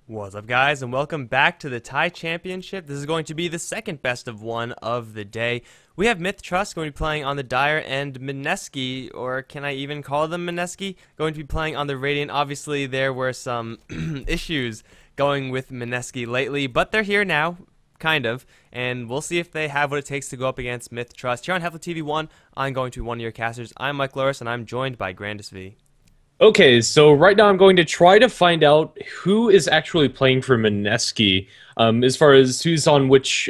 What's up, guys, and welcome back to the Thai Championship. This is going to be the second best of one of the day. We have MiTH going to be playing on the Dire, and Mineski, or can I even call them Mineski, going to be playing on the Radiant. Obviously, there were some issues going with Mineski lately, but they're here now, kind of, and we'll see if they have what it takes to go up against MiTH. Here on HeflaTV 1, I'm going to be one of your casters. I'm Mike Loris, and I'm joined by Grandis V. Okay, so right now I'm going to try to find out who is actually playing for Mineski, as far as who's on which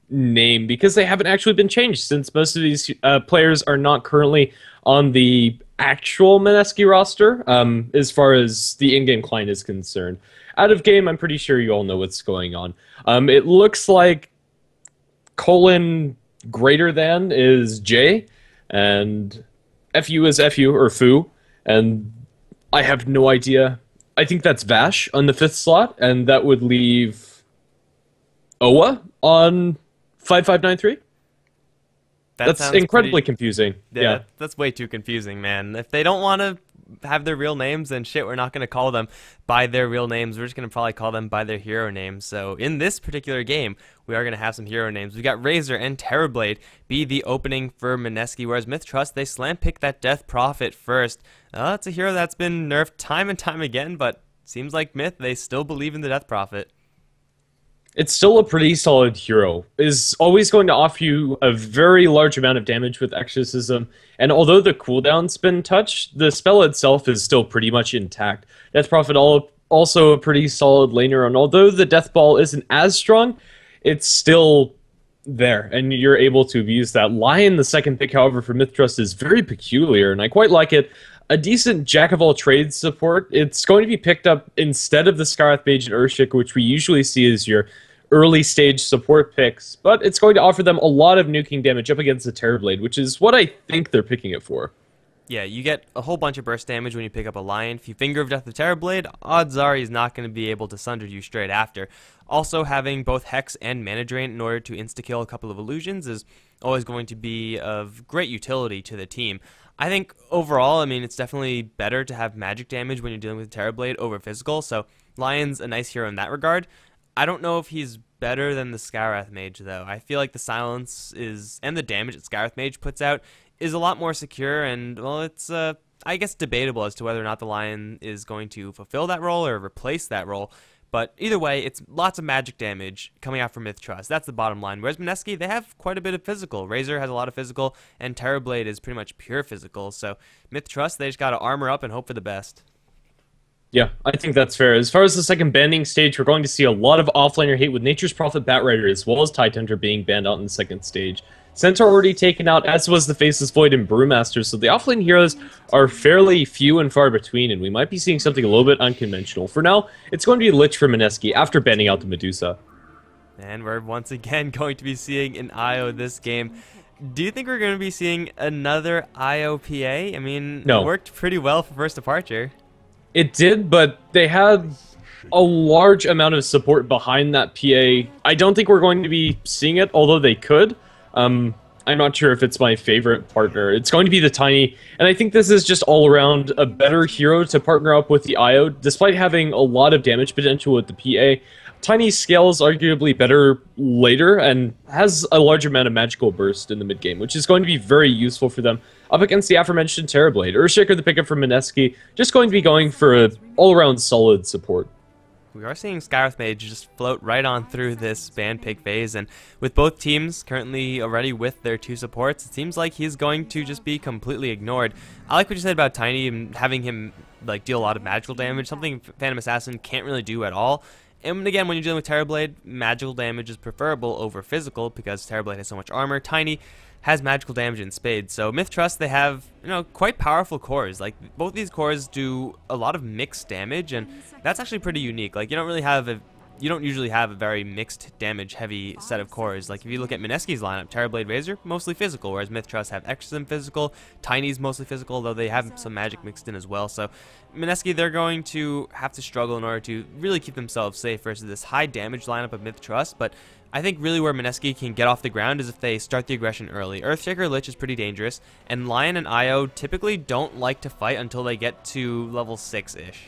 name, because they haven't actually been changed since most of these players are not currently on the actual Mineski roster, as far as the in-game client is concerned. Out of game, I'm pretty sure you all know what's going on. It looks like colon greater than is J, and FU is FU, or Foo, and I have no idea. I think that's Vash on the 5th slot, and that would leave Owa on 5593. That's incredibly confusing. Yeah, that's way too confusing, man. If they don't want to have their real names, then shit, we're not going to call them by their real names. We're just going to probably call them by their hero names. So in this particular game, we are going to have some hero names. We got Razor and Terrorblade be the opening for Mineski, whereas MiTH, they slam pick that Death Prophet first. It's a hero that's been nerfed time and time again, but seems like MiTH, they still believe in the Death Prophet. It's still a pretty solid hero. Is always going to offer you a very large amount of damage with Exorcism, and although the cooldown's been touched, the spell itself is still pretty much intact. Death Prophet also a pretty solid laner, and although the Death Ball isn't as strong, it's still there, and you're able to use that. Lion, the second pick, however, for MiTH, is very peculiar, and I quite like it. A decent jack-of-all-trades support. It's going to be picked up instead of the Skywrath Mage and Earthshaker, which we usually see as your early-stage support picks, but it's going to offer them a lot of nuking damage up against the Terrorblade, which is what I think they're picking it for. Yeah, you get a whole bunch of burst damage when you pick up a Lion. If you Finger of Death the Terrorblade, odds are he's not going to be able to sunder you straight after. Also, having both Hex and Mana Drain in order to insta-kill a couple of illusions is always going to be of great utility to the team. I think overall, I mean, it's definitely better to have magic damage when you're dealing with Terrorblade over physical, so Lion's a nice hero in that regard. I don't know if he's better than the Skywrath Mage, though. I feel like the silence is, and the damage that Skywrath Mage puts out, is a lot more secure, and, well, it's, I guess, debatable as to whether or not the Lion is going to fulfill that role or replace that role. But either way, it's lots of magic damage coming out from MiTH. That's the bottom line. Whereas Mineski, they have quite a bit of physical. Razor has a lot of physical, and Terrorblade is pretty much pure physical. So MiTH, they just got to armor up and hope for the best. Yeah, I think that's fair. As far as the second banning stage, we're going to see a lot of offlaner hate with Nature's Prophet, Batrider, as well as Tidehunter being banned out in the second stage. Centaur already taken out, as was the Faceless Void and Brewmaster, so the offlane heroes are fairly few and far between, and we might be seeing something a little bit unconventional. For now, it's going to be Lich for Mineski after banning out the Medusa. And we're once again going to be seeing an IO this game. Do you think we're going to be seeing another IOPA? I mean, no. It worked pretty well for First Departure. It did, but they had a large amount of support behind that PA. I don't think we're going to be seeing it, although they could. I'm not sure if it's my favorite partner. It's going to be the Tiny, and I think this is just all around a better hero to partner up with the IO, despite having a lot of damage potential with the PA. Tiny scales arguably better later and has a large amount of magical burst in the mid game, which is going to be very useful for them up against the aforementioned Terrorblade. Earthshaker, the pickup from Mineski, just going to be going for an all-around solid support. We are seeing Skywrath Mage just float right on through this ban pick phase, and with both teams currently already with their two supports, it seems like he's going to just be completely ignored. I like what you said about Tiny and having him like deal a lot of magical damage, something Phantom Assassin can't really do at all. And again, when you're dealing with Terrorblade, magical damage is preferable over physical because Terrorblade has so much armor. Tiny has magical damage in spades. So MiTH, they have, quite powerful cores. Like, both these cores do a lot of mixed damage, and that's actually pretty unique. Like, you don't usually have a very mixed damage heavy set of cores. Like, if you look at Mineski's lineup, Terrorblade, Razor, mostly physical, whereas MiTH have Exorcism physical, Tiny's mostly physical, though they have some magic mixed in as well. So Mineski, they're going to have to struggle in order to really keep themselves safe versus this high damage lineup of MiTH, but I think really where Mineski can get off the ground is if they start the aggression early. Earthshaker Lich is pretty dangerous, and Lion and IO typically don't like to fight until they get to level 6-ish.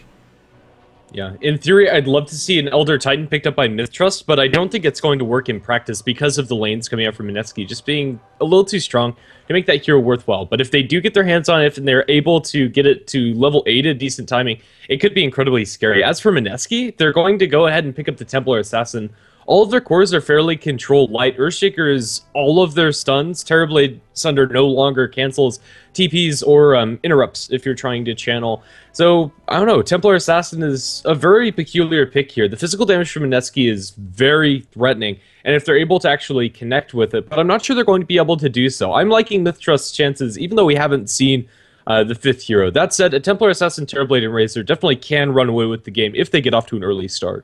Yeah, in theory, I'd love to see an Elder Titan picked up by MiTH, but I don't think it's going to work in practice because of the lanes coming out from Mineski just being a little too strong to make that hero worthwhile. But if they do get their hands on it and they're able to get it to level 8 at decent timing, it could be incredibly scary. As for Mineski, they're going to go ahead and pick up the Templar Assassin. All of their cores are fairly control light. Earthshaker is all of their stuns. Terrorblade Sunder no longer cancels TPs or interrupts if you're trying to channel. So, I don't know, Templar Assassin is a very peculiar pick here. The physical damage from Mineski is very threatening, and if they're able to actually connect with it, but I'm not sure they're going to be able to do so. I'm liking MiTH's chances, even though we haven't seen the 5th hero. That said, a Templar Assassin, Terrorblade, and Razor definitely can run away with the game if they get off to an early start.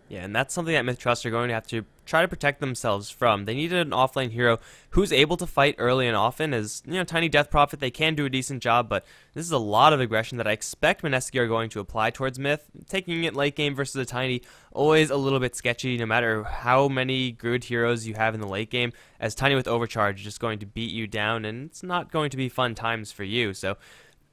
Yeah, and that's something that MiTH are going to have to try to protect themselves from. They needed an offlane hero who's able to fight early and often. As Tiny Death Prophet, they can do a decent job, but this is a lot of aggression that I expect Mineski are going to apply towards MiTH. Taking it late game versus a Tiny, always a little bit sketchy, no matter how many good heroes you have in the late game, as Tiny with Overcharge is just going to beat you down, and it's not going to be fun times for you. So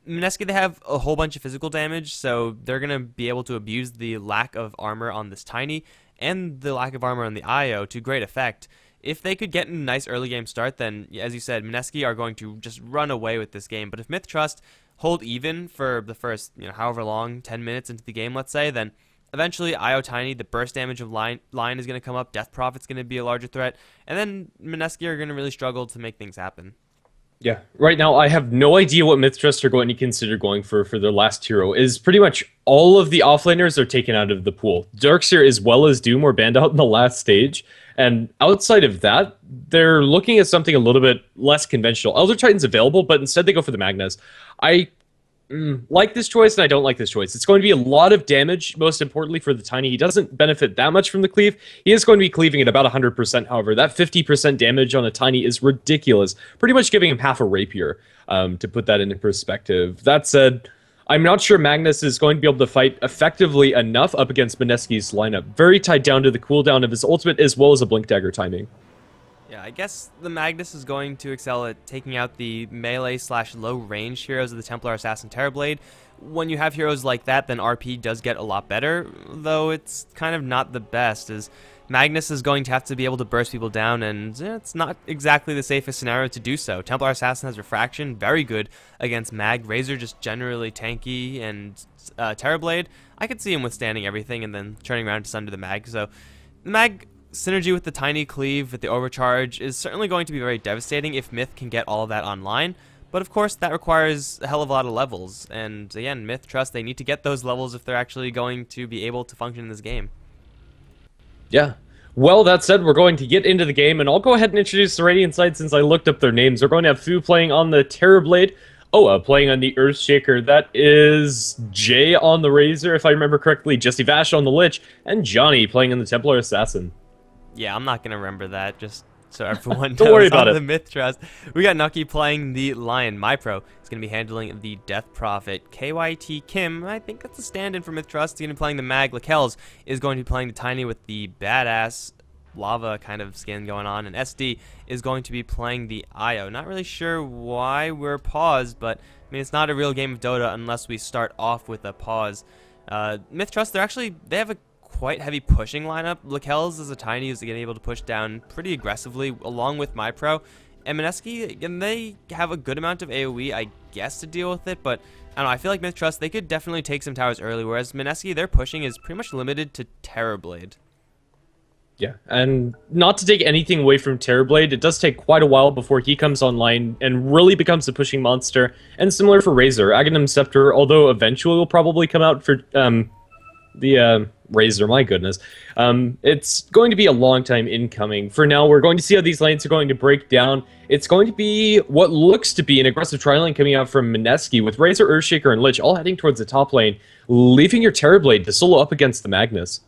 Mineski, they have a whole bunch of physical damage, so they're going to be able to abuse the lack of armor on this Tiny and the lack of armor on the IO to great effect. If they could get a nice early game start, then, as you said, Mineski are going to just run away with this game. But if MiTH hold even for the first, however long, 10 minutes into the game, let's say, then eventually IO Tiny, the burst damage of line is going to come up, Death Prophet's going to be a larger threat, and then Mineski are going to really struggle to make things happen. Yeah, right now I have no idea what MiTH are going to consider going for their last hero. Is pretty much all of the offlaners are taken out of the pool. Darkseer as well as Doom were banned out in the last stage, and outside of that, they're looking at something a little bit less conventional. Elder Titan's available, but instead they go for the Magnas. I like this choice, and I don't like this choice. It's going to be a lot of damage, most importantly for the Tiny. He doesn't benefit that much from the cleave. He is going to be cleaving at about 100%, however. That 50% damage on a Tiny is ridiculous. Pretty much giving him half a rapier, to put that into perspective. That said, I'm not sure Magnus is going to be able to fight effectively enough up against Mineski's lineup. Very tied down to the cooldown of his ultimate, as well as a Blink Dagger timing. Yeah, I guess the Magnus is going to excel at taking out the melee/low range heroes of the Templar Assassin Terrorblade. When you have heroes like that, then RP does get a lot better, though it's kind of not the best, as Magnus is going to have to be able to burst people down, and it's not exactly the safest scenario to do so. Templar Assassin has Refraction, very good against Mag. Razor just generally tanky, and Terrorblade, I could see him withstanding everything and then turning around to sunder the Mag. So the Mag synergy with the Tiny Cleave, with the Overcharge, is certainly going to be very devastating if MiTH can get all of that online. But of course, that requires a hell of a lot of levels. And again, MiTH, they need to get those levels if they're actually going to be able to function in this game. Yeah. Well, that said, we're going to get into the game, and I'll go ahead and introduce the Radiant side since I looked up their names. We're going to have Fu playing on the Terrorblade, playing on the Earthshaker. That is Jay on the Razor, if I remember correctly, Jesse Vash on the Lich, and Johnny playing on the Templar Assassin. Yeah, I'm not going to remember that, just so everyone knows. Don't worry about it. The MiTH. We got Nucky playing the Lion. MyPro is going to be handling the Death Prophet. KYT Kim, I think that's a stand-in for MiTH. He's going to be playing the Mag. Lakels is going to be playing the Tiny with the badass lava kind of skin going on. And SD is going to be playing the IO. Not really sure why we're paused, but I mean, it's not a real game of Dota unless we start off with a pause. MiTH, they have a quite heavy pushing lineup. Lakels is a Tiny who's getting able to push down pretty aggressively along with MyPro. And Mineski, and they have a good amount of AoE, I guess, to deal with it, but I don't know, I feel like MiTH, they could definitely take some towers early, whereas Mineski, their pushing is pretty much limited to Terrorblade. Yeah, and not to take anything away from Terrorblade, it does take quite a while before he comes online and really becomes a pushing monster, and similar for Razor. Aghanim Scepter, although eventually will probably come out for the Razor, my goodness. It's going to be a long time incoming. For now, we're going to see how these lanes are going to break down. It's going to be what looks to be an aggressive tri-lane coming out from Mineski, with Razor, Earthshaker, and Lich all heading towards the top lane, leaving your Terrorblade to solo up against the Magnus.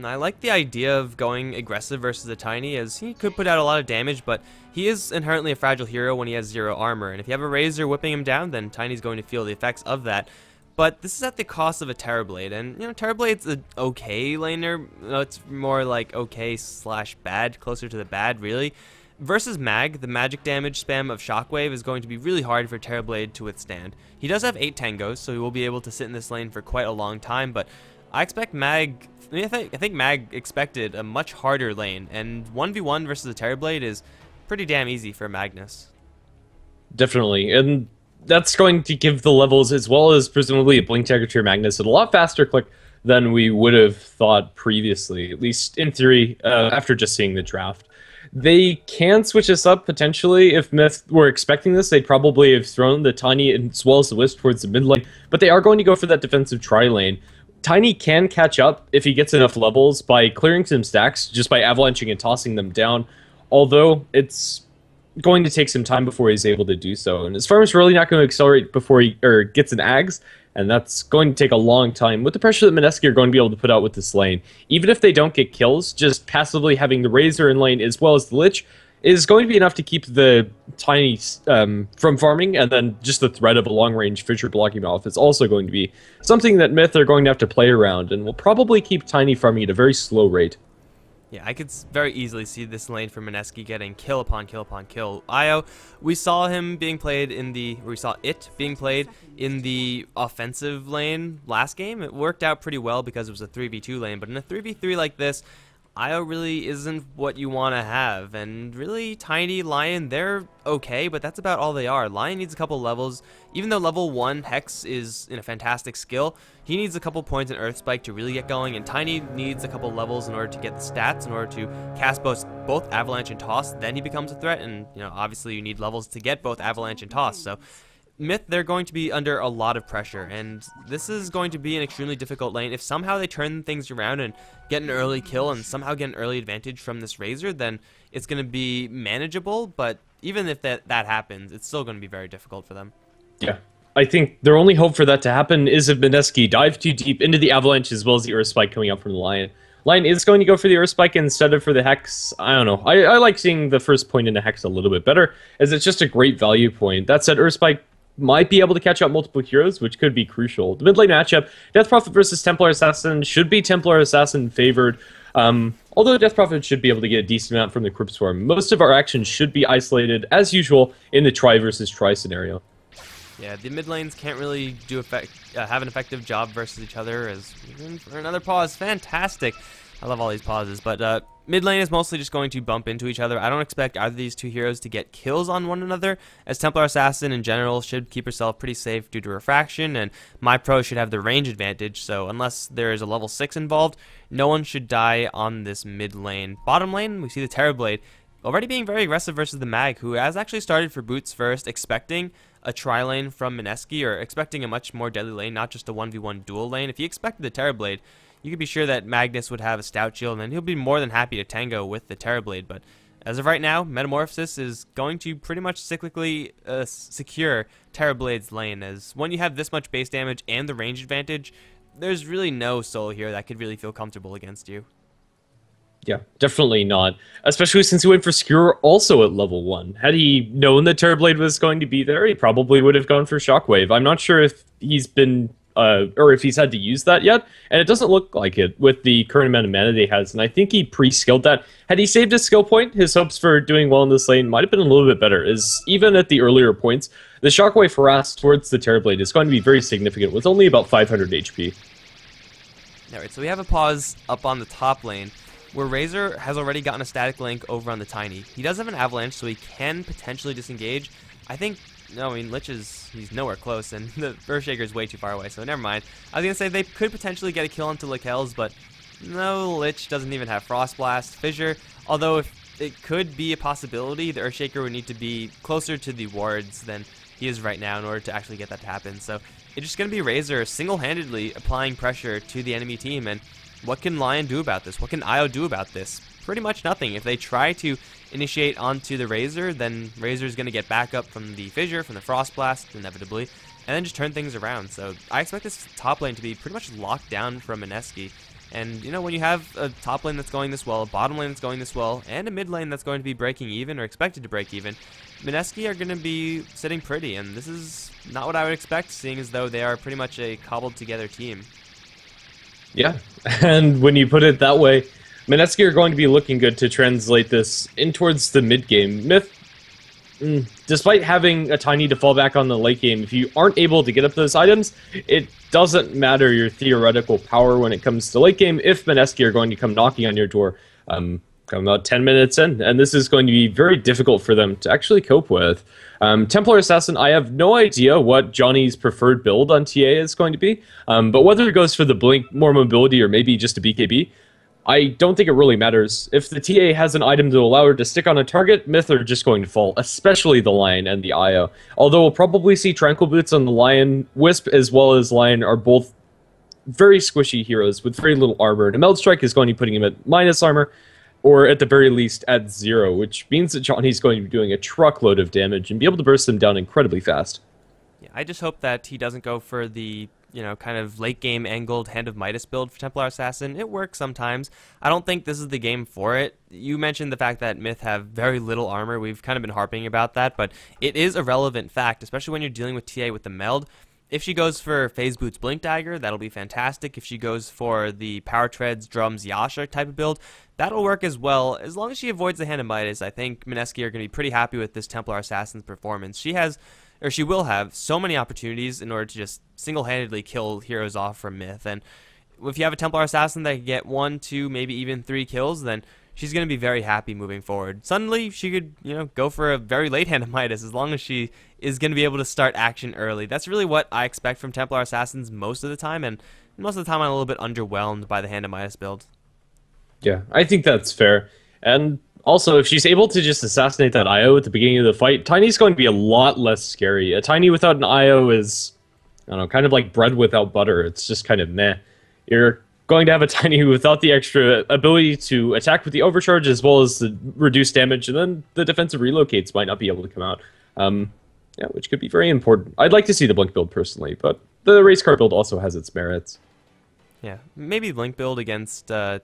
I like the idea of going aggressive versus a Tiny, as he could put out a lot of damage, but he is inherently a fragile hero when he has 0 armor, and if you have a Razor whipping him down, then Tiny's going to feel the effects of that. But this is at the cost of a Terrorblade, and Terrorblade's an okay laner. It's more like okay/bad, closer to the bad, really. Versus Mag, the magic damage spam of Shockwave is going to be really hard for Terrorblade to withstand. He does have 8 tangos, so he will be able to sit in this lane for quite a long time, but I expect Mag. I think Mag expected a much harder lane, and 1v1 versus a Terrorblade is pretty damn easy for Magnus. Definitely, and that's going to give the levels, as well as presumably a Blink Dagger tier Magnus, a lot faster click than we would have thought previously, at least in theory, after just seeing the draft. They can switch this up potentially. If MiTH were expecting this, they'd probably have thrown the Tiny as well as the Wisp towards the mid lane, but they are going to go for that defensive tri-lane. Tiny can catch up if he gets enough levels by clearing some stacks, just by avalanching and tossing them down, although it's going to take some time before he's able to do so. And his farm's really not going to accelerate before he gets an Ags, and that's going to take a long time with the pressure that Mineski are going to be able to put out with this lane. Even if they don't get kills, just passively having the Razor in lane as well as the Lich is going to be enough to keep the Tiny from farming, and then just the threat of a long-range Fissure blocking him off is also going to be something that MiTH are going to have to play around, and will probably keep Tiny farming at a very slow rate. Yeah, I could very easily see this lane for Mineski getting kill upon kill upon kill. Io, we saw him being played in the, we saw it being played in the offensive lane last game. It worked out pretty well because it was a 3v2 lane, but in a 3v3 like this, Io really isn't what you want to have, and really Tiny, Lion, they're okay, but that's about all they are. Lion needs a couple levels. Even though level 1 Hex is in a fantastic skill, he needs a couple points in Earth Spike to really get going, and Tiny needs a couple levels in order to get the stats, in order to cast both Avalanche and Toss, then he becomes a threat, and obviously you need levels to get both Avalanche and Toss, so MiTH, they're going to be under a lot of pressure, and this is going to be an extremely difficult lane. If somehow they turn things around and get an early kill and somehow get an early advantage from this Razor, then it's going to be manageable, but even if that happens, it's still going to be very difficult for them. Yeah. I think their only hope for that to happen is if Mineski dive too deep into the Avalanche as well as the Earth Spike coming up from the Lion. Lion is going to go for the Earth Spike instead of for the Hex. I don't know. I like seeing the first point in the Hex a little bit better, as it's just a great value point. That said, Earth Spike might be able to catch up multiple heroes, which could be crucial. The mid lane matchup, Death Prophet versus Templar Assassin, should be Templar Assassin favored. Although Death Prophet should be able to get a decent amount from the Crypt Swarm, most of our actions should be isolated, as usual, in the Tri versus Tri scenario. Yeah, the mid lanes can't really have an effective job versus each other, as for another pause, fantastic. I love all these pauses, but mid lane is mostly just going to bump into each other. I don't expect either of these two heroes to get kills on one another, as Templar Assassin in general should keep herself pretty safe due to refraction, and MiPro should have the range advantage, so unless there is a level 6 involved, no one should die on this mid lane. Bottom lane, we see the Terrorblade already being very aggressive versus the Mag, who has actually started for boots first, expecting a tri-lane from Mineski, or expecting a much more deadly lane, not just a 1v1 dual lane. If he expected the Terrorblade, you could be sure that Magnus would have a stout shield, and then he'll be more than happy to tango with the Terrorblade. But as of right now, Metamorphosis is going to pretty much cyclically secure Terrorblade's lane, as when you have this much base damage and the range advantage, there's really no solo here that could really feel comfortable against you. Yeah, definitely not. Especially since he went for Skewer also at level 1. Had he known that Terrorblade was going to be there, he probably would have gone for Shockwave. I'm not sure if he's been, or if he's had to use that yet, and it doesn't look like it with the current amount of mana that he has, and I think he pre-skilled that. Had he saved his skill point, his hopes for doing well in this lane might have been a little bit better, as even at the earlier points, the Shockwave harass towards the Terrorblade is going to be very significant, with only about 500 HP. Alright, so we have a pause up on the top lane, where Razor has already gotten a static link over on the Tiny. He does have an Avalanche, so he can potentially disengage. I think, no, I mean, Lich he's nowhere close, and the Earthshaker is way too far away, so never mind. I was going to say they could potentially get a kill onto Lakel's, but no, Lich doesn't even have Frost Blast. Fissure, although if it could be a possibility, the Earthshaker would need to be closer to the wards than he is right now in order to actually get that to happen. So it's just going to be Razor single-handedly applying pressure to the enemy team, and what can Lion do about this? What can Io do about this? Pretty much nothing. If they try to initiate onto the Razor, then Razor's going to get back up from the Fissure, from the Frost Blast, inevitably, and then just turn things around. So I expect this top lane to be pretty much locked down from Mineski. And, when you have a top lane that's going this well, a bottom lane that's going this well, and a mid lane that's going to be breaking even, or expected to break even, Mineski are going to be sitting pretty, and this is not what I would expect, seeing as though they are pretty much a cobbled together team. Yeah, and when you put it that way, Mineski are going to be looking good to translate this in towards the mid game. MiTH, despite having a Tiny to fall back on the late game, if you aren't able to get up those items, it doesn't matter your theoretical power when it comes to late game if Mineski are going to come knocking on your door come about 10 minutes in, and this is going to be very difficult for them to actually cope with. Templar Assassin, I have no idea what Johnny's preferred build on TA is going to be, but whether it goes for the Blink, more mobility, or maybe just a BKB, I don't think it really matters. If the TA has an item to allow her to stick on a target, MiTH are just going to fall, especially the Lion and the IO. Although we'll probably see Tranquil Boots on the Lion. Wisp as well as Lion are both very squishy heroes with very little armor, and a Meld Strike is going to be putting him at minus armor, or at the very least at 0, which means that Johnny's going to be doing a truckload of damage and be able to burst them down incredibly fast. Yeah, I just hope that he doesn't go for the kind of late game angled Hand of Midas build for Templar Assassin. It works sometimes. I don't think this is the game for it. You mentioned the fact that MiTH have very little armor. We've kind of been harping about that, but it is a relevant fact, especially when you're dealing with TA with the meld. If she goes for Phase Boots Blink Dagger, that'll be fantastic. If she goes for the Power Treads Drums Yasha type of build, that'll work as well. As long as she avoids the Hand of Midas, I think Mineski are going to be pretty happy with this Templar Assassin's performance. She will have so many opportunities in order to just single-handedly kill heroes off from MiTH. And if you have a Templar Assassin that can get 1, 2, maybe even 3 kills, then she's going to be very happy moving forward. Suddenly, she could, go for a very late Hand of Midas as long as she is going to be able to start action early. That's really what I expect from Templar Assassins most of the time, and most of the time I'm a little bit underwhelmed by the Hand of Midas build. Yeah, I think that's fair. And also, if she's able to just assassinate that IO at the beginning of the fight, Tiny's going to be a lot less scary. A Tiny without an IO is, I don't know, kind of like bread without butter. It's just kind of meh. You're going to have a Tiny without the extra ability to attack with the overcharge as well as the reduced damage, and then the defensive relocates might not be able to come out. Yeah, which could be very important. I'd like to see the Blink build personally, but the race car build also has its merits. Yeah, maybe Blink build against the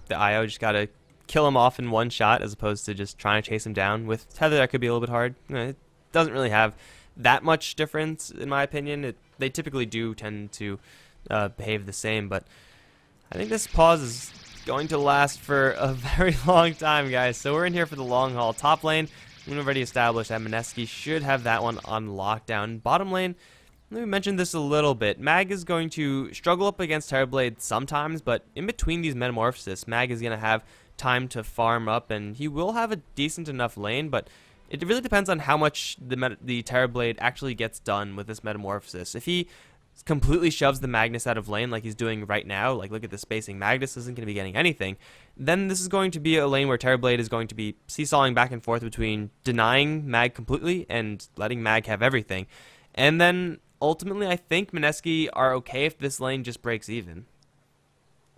IO, just gotta kill him off in one shot as opposed to just trying to chase him down. With Tether, that could be a little bit hard. It doesn't really have that much difference, in my opinion. They typically do tend to behave the same, but I think this pause is going to last for a very long time, guys. So we're in here for the long haul. Top lane, we've already established that Mineski should have that one on lockdown. Bottom lane, let me mention this a little bit. Mag is going to struggle up against Terrorblade sometimes, but in between these metamorphoses, Mag is going to have time to farm up, and he will have a decent enough lane, but it really depends on how much the Terrorblade actually gets done with this metamorphosis. If he completely shoves the Magnus out of lane like he's doing right now, like look at the spacing, Magnus isn't going to be getting anything, then this is going to be a lane where Terrorblade is going to be seesawing back and forth between denying Mag completely and letting Mag have everything. And then ultimately I think Mineski are okay if this lane just breaks even.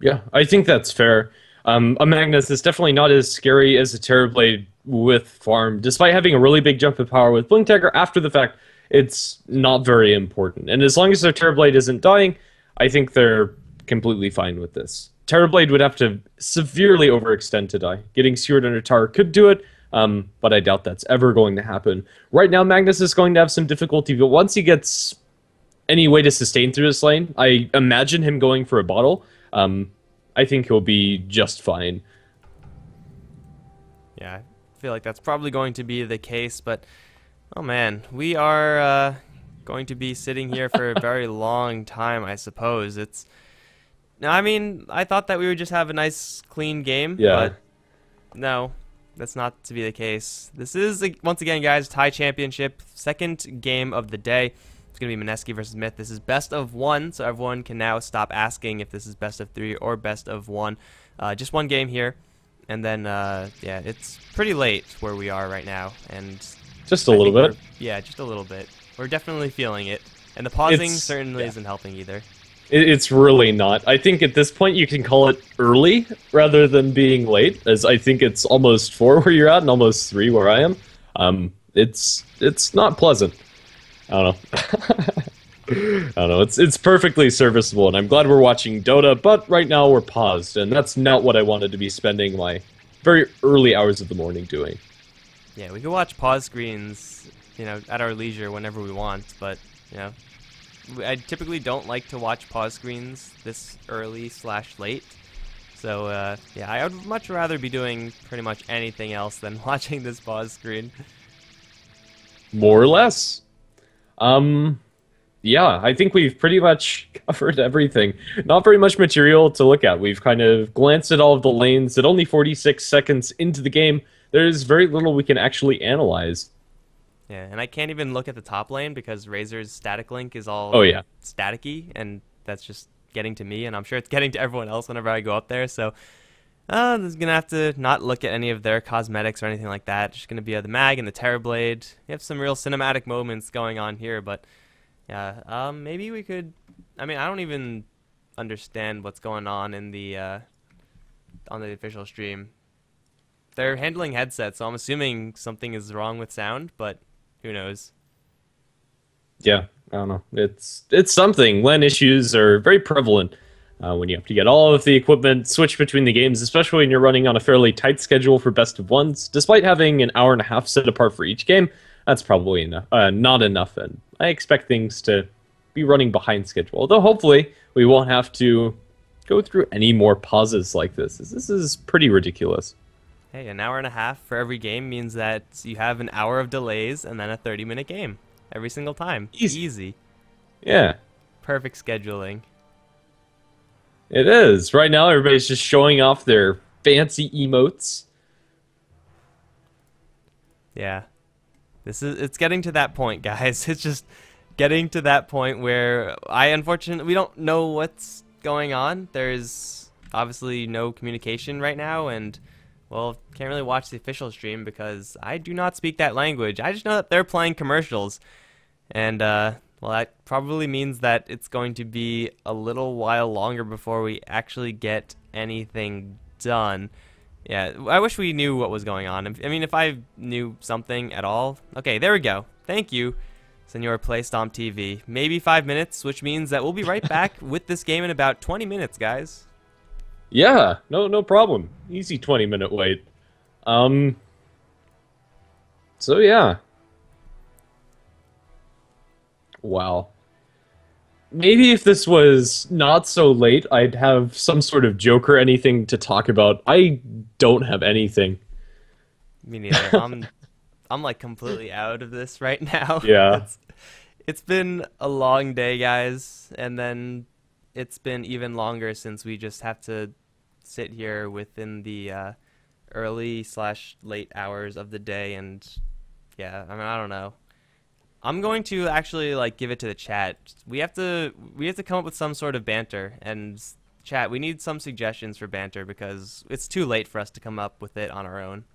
Yeah, I think that's fair. A Magnus is definitely not as scary as a Terrorblade with farm. Despite having a really big jump in power with Blink Dagger, after the fact, it's not very important. And as long as their Terrorblade isn't dying, I think they're completely fine with this. Terrorblade would have to severely overextend to die. Getting Seared under tower could do it, but I doubt that's ever going to happen. Right now, Magnus is going to have some difficulty, but once he gets any way to sustain through this lane, I imagine him going for a bottle. I think he'll be just fine. Yeah, I feel like that's probably going to be the case, but oh man, we are going to be sitting here for a very long time, I suppose. I mean, I thought that we would just have a nice, clean game, but no, that's not to be the case. This is, once again, guys, tie championship, second game of the day. It's going to be Mineski versus MiTH. This is best of 1, so everyone can now stop asking if this is best of 3 or best of 1. Just one game here, and then, yeah, it's pretty late where we are right now. And just a little bit. Yeah, just a little bit. We're definitely feeling it, and the pausing certainly isn't helping either. It's really not. I think at this point you can call it early rather than being late, as I think it's almost 4 where you're at and almost 3 where I am. It's not pleasant. I don't know. I don't know. It's perfectly serviceable, and I'm glad we're watching Dota, but right now we're paused, and that's not what I wanted to be spending my very early hours of the morning doing. Yeah, we can watch pause screens, at our leisure whenever we want, but, I typically don't like to watch pause screens this early/late. So, yeah, I would much rather be doing pretty much anything else than watching this pause screen. More or less. Yeah, I think we've pretty much covered everything. Not very much material to look at. We've kind of glanced at all of the lanes. At only 46 seconds into the game, there's very little we can actually analyze. Yeah, and I can't even look at the top lane because Razor's static link is Oh all yeah. staticky, and that's just getting to me, and I'm sure it's getting to everyone else whenever I go up there. So there's gonna have to not look at any of their cosmetics or anything like that. Just gonna be the mag and the Terrorblade. We have some real cinematic moments going on here, but yeah, maybe we could. I mean, I don't even understand what's going on in the on the official stream. They're handling headsets, so I'm assuming something is wrong with sound, but who knows? Yeah, I don't know. It's something. LAN issues are very prevalent when you have to get all of the equipment switched between the games, especially when you're running on a fairly tight schedule for best of ones. Despite having an hour and a half set apart for each game, that's probably not enough, and I expect things to be running behind schedule. Although hopefully we won't have to go through any more pauses like this. This is pretty ridiculous. Hey, an hour and a half for every game means that you have an hour of delays and then a 30-minute game every single time. Easy. Yeah. Perfect scheduling. It is. Right now, everybody's just showing off their fancy emotes. Yeah. It's getting to that point, guys. It's just getting to that point where unfortunately, we don't know what's going on. There's obviously no communication right now, and well, can't really watch the official stream because I do not speak that language. I just know that they're playing commercials. And, well, that probably means that it's going to be a little while longer before we actually get anything done. Yeah, I wish we knew what was going on. I mean, if I knew something at all. Okay, there we go. Thank you, Senor PlayStomp TV. Maybe 5 minutes, which means that we'll be right back with this game in about 20 minutes, guys. Yeah, no problem. Easy 20-minute wait. So yeah. Wow. Maybe if this was not so late, I'd have some sort of joke or anything to talk about. I don't have anything. Me neither. I'm like completely out of this right now. Yeah. It's been a long day, guys, and then it's been even longer since we just have to sit here within the early/late hours of the day, and yeah, I mean, I don't know. I'm going to actually like give it to the chat. We have to come up with some sort of banter, and chat, we need some suggestions for banter because it's too late for us to come up with it on our own.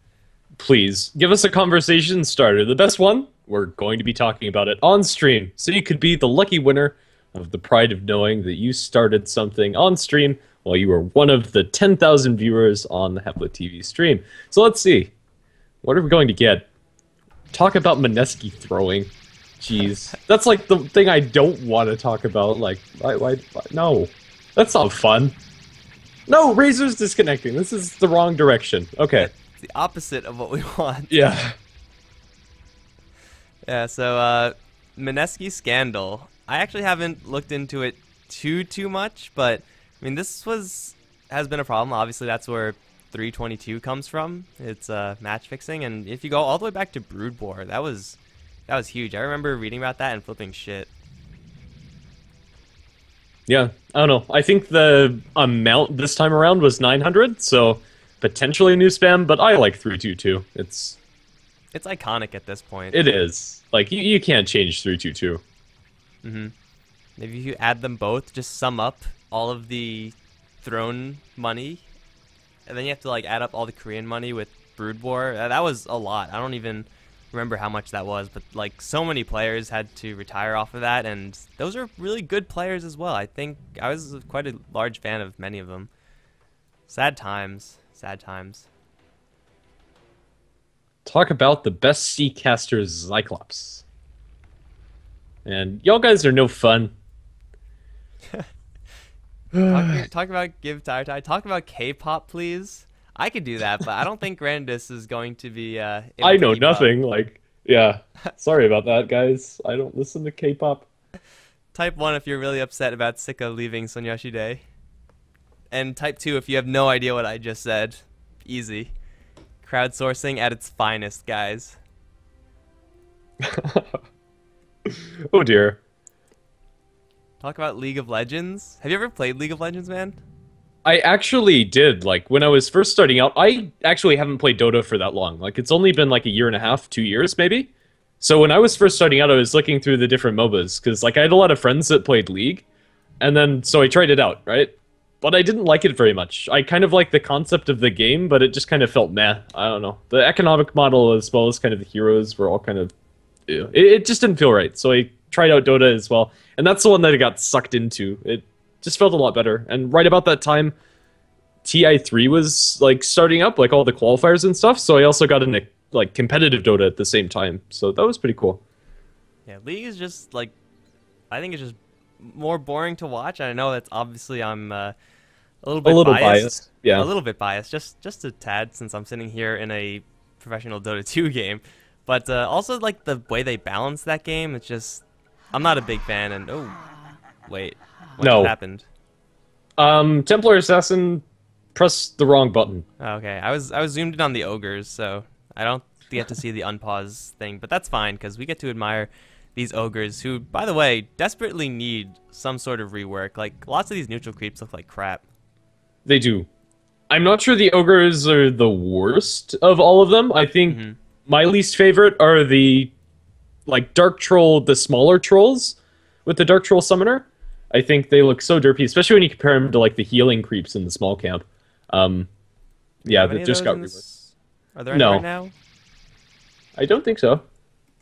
Please give us a conversation starter. The best one, we're going to be talking about it on stream, so you could be the lucky winner of the pride of knowing that you started something on stream while you were one of the 10,000 viewers on the HeflaTV stream. So let's see. What are we going to get? Talk about Mineski throwing. Jeez. That's like the thing I don't want to talk about. Like, why? No. That's not fun. No, Razor's disconnecting. This is the wrong direction. Okay. It's the opposite of what we want. Yeah. Yeah, so, Mineski scandal. I actually haven't looked into it too much, but I mean, this has been a problem. Obviously, that's where 322 comes from. It's match fixing, and if you go all the way back to Brood Boar, that was huge. I remember reading about that and flipping shit. Yeah, I don't know. I think the amount this time around was 900, so potentially new spam, but I like 322. It's iconic at this point. It is. Like, you can't change 322. Mm-hmm. Maybe if you add them both, just sum up all of the throne money, and then you have to like add up all the Korean money with Brood War. That was a lot. I don't even remember how much that was, but like so many players had to retire off of that, and those are really good players as well. I think I was quite a large fan of many of them. Sad times. Sad times. Talk about the best sea casters, Cyclops. And y'all guys are no fun. Talk about Give Tire Tie. Talk about K-pop, please. I could do that, but I don't think Grandis is going to be. Able I know to keep nothing. up. Like, yeah. Sorry about that, guys. I don't listen to K-pop. Type 1 if you're really upset about Sika leaving Sonyashi Day. And type 2 if you have no idea what I just said. Easy. Crowdsourcing at its finest, guys. Oh dear. Talk about League of Legends. Have you ever played League of Legends, man? I actually did. Like, when I was first starting out, I actually haven't played Dota for that long. Like, it's only been like a year and a half, 2 years maybe. So when I was first starting out, I was looking through the different MOBAs, because like I had a lot of friends that played League, and then so I tried it out, right? But I didn't like it very much. I kind of liked the concept of the game, but it just kind of felt meh. I don't know. The economic model as well as kind of the heroes were all kind of... ew. It just didn't feel right. So I tried out Dota as well, and that's the one that I got sucked into. It just felt a lot better. And right about that time, TI3 was like starting up, like all the qualifiers and stuff. So I also got into like competitive Dota at the same time. So that was pretty cool. Yeah, League is just like, I think it's just more boring to watch. I know that's obviously I'm a little bit biased. Yeah. A little bit biased, just a tad, since I'm sitting here in a professional Dota 2 game. But also like the way they balance that game, it's just, I'm not a big fan. And oh, wait, what just happened? Templar Assassin pressed the wrong button. Okay, I was zoomed in on the ogres, so I don't get to see the unpause thing, but that's fine because we get to admire these ogres who, by the way, desperately need some sort of rework. Like, lots of these neutral creeps look like crap. They do. I'm not sure the ogres are the worst of all of them. I think my least favorite are the like dark troll, the smaller trolls with the dark troll summoner. I think they look so derpy, especially when you compare them to like the healing creeps in the small camp. Yeah, that just got reworked. Are there any right now? I don't think so.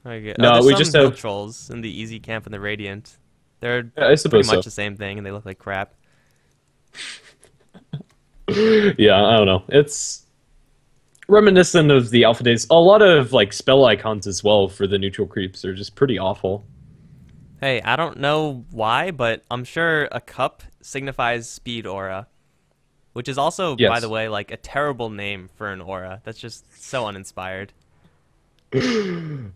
Okay. No, there's we some just hill have trolls in the easy camp and the radiant. They're I suppose pretty much the same thing, and they look like crap. Yeah, I don't know. It's reminiscent of the alpha days. A lot of like spell icons as well for the neutral creeps are just pretty awful. Hey, I don't know why, but I'm sure a cup signifies speed aura, which is also, by the way, like a terrible name for an aura. That's just so uninspired. I don't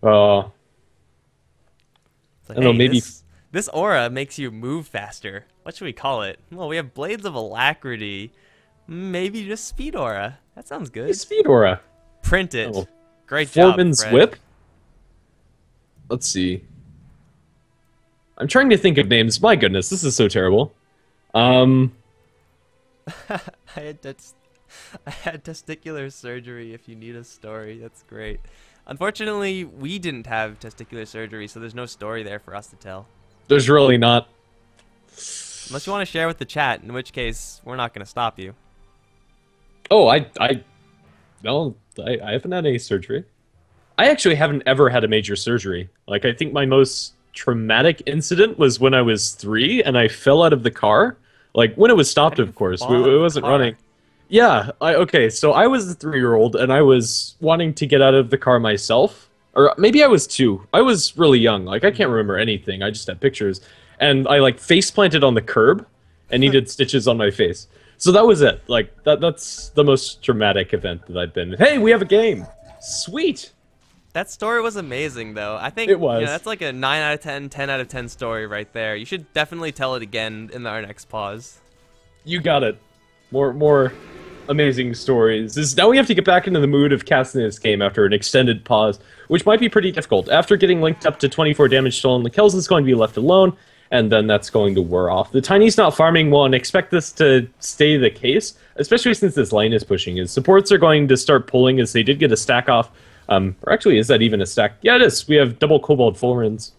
know, maybe this aura makes you move faster. What should we call it? Well, we have Blades of Alacrity. Maybe just Speed Aura. That sounds good. Speed Aura. Print it. Oh. Great job, Foreman's Fred. Whip? Let's see. I'm trying to think of names. My goodness, this is so terrible. I had testicular surgery, if you need a story. That's great. Unfortunately, we didn't have testicular surgery, so there's no story there for us to tell. There's really not. Unless you want to share with the chat, in which case, we're not going to stop you. Oh, I haven't had any surgery. I actually haven't ever had a major surgery. Like, I think my most traumatic incident was when I was 3 and I fell out of the car. Like, when it was stopped, of course. It wasn't running. Yeah, okay, so I was a 3-year-old and I was wanting to get out of the car myself. Or maybe I was 2. I was really young. Like, I can't remember anything. I just had pictures. And I, like, face planted on the curb and needed stitches on my face. So that was it. Like, that's the most dramatic event that I've been. Hey, we have a game! Sweet! That story was amazing, though. I think it was. That's like a 9 out of 10, 10 out of 10 story right there. You should definitely tell it again in our next pause. You got it. More amazing stories. Now we have to get back into the mood of casting this game after an extended pause, which might be pretty difficult. After getting linked up to 24 damage stolen, the Kelsen's going to be left alone, and then that's going to wear off. The Tiny's not farming well, and expect this to stay the case, especially since this lane is pushing. His supports are going to start pulling as they did get a stack off. Or actually, is that even a stack? Yeah, it is. We have double Cobalt Fulrins.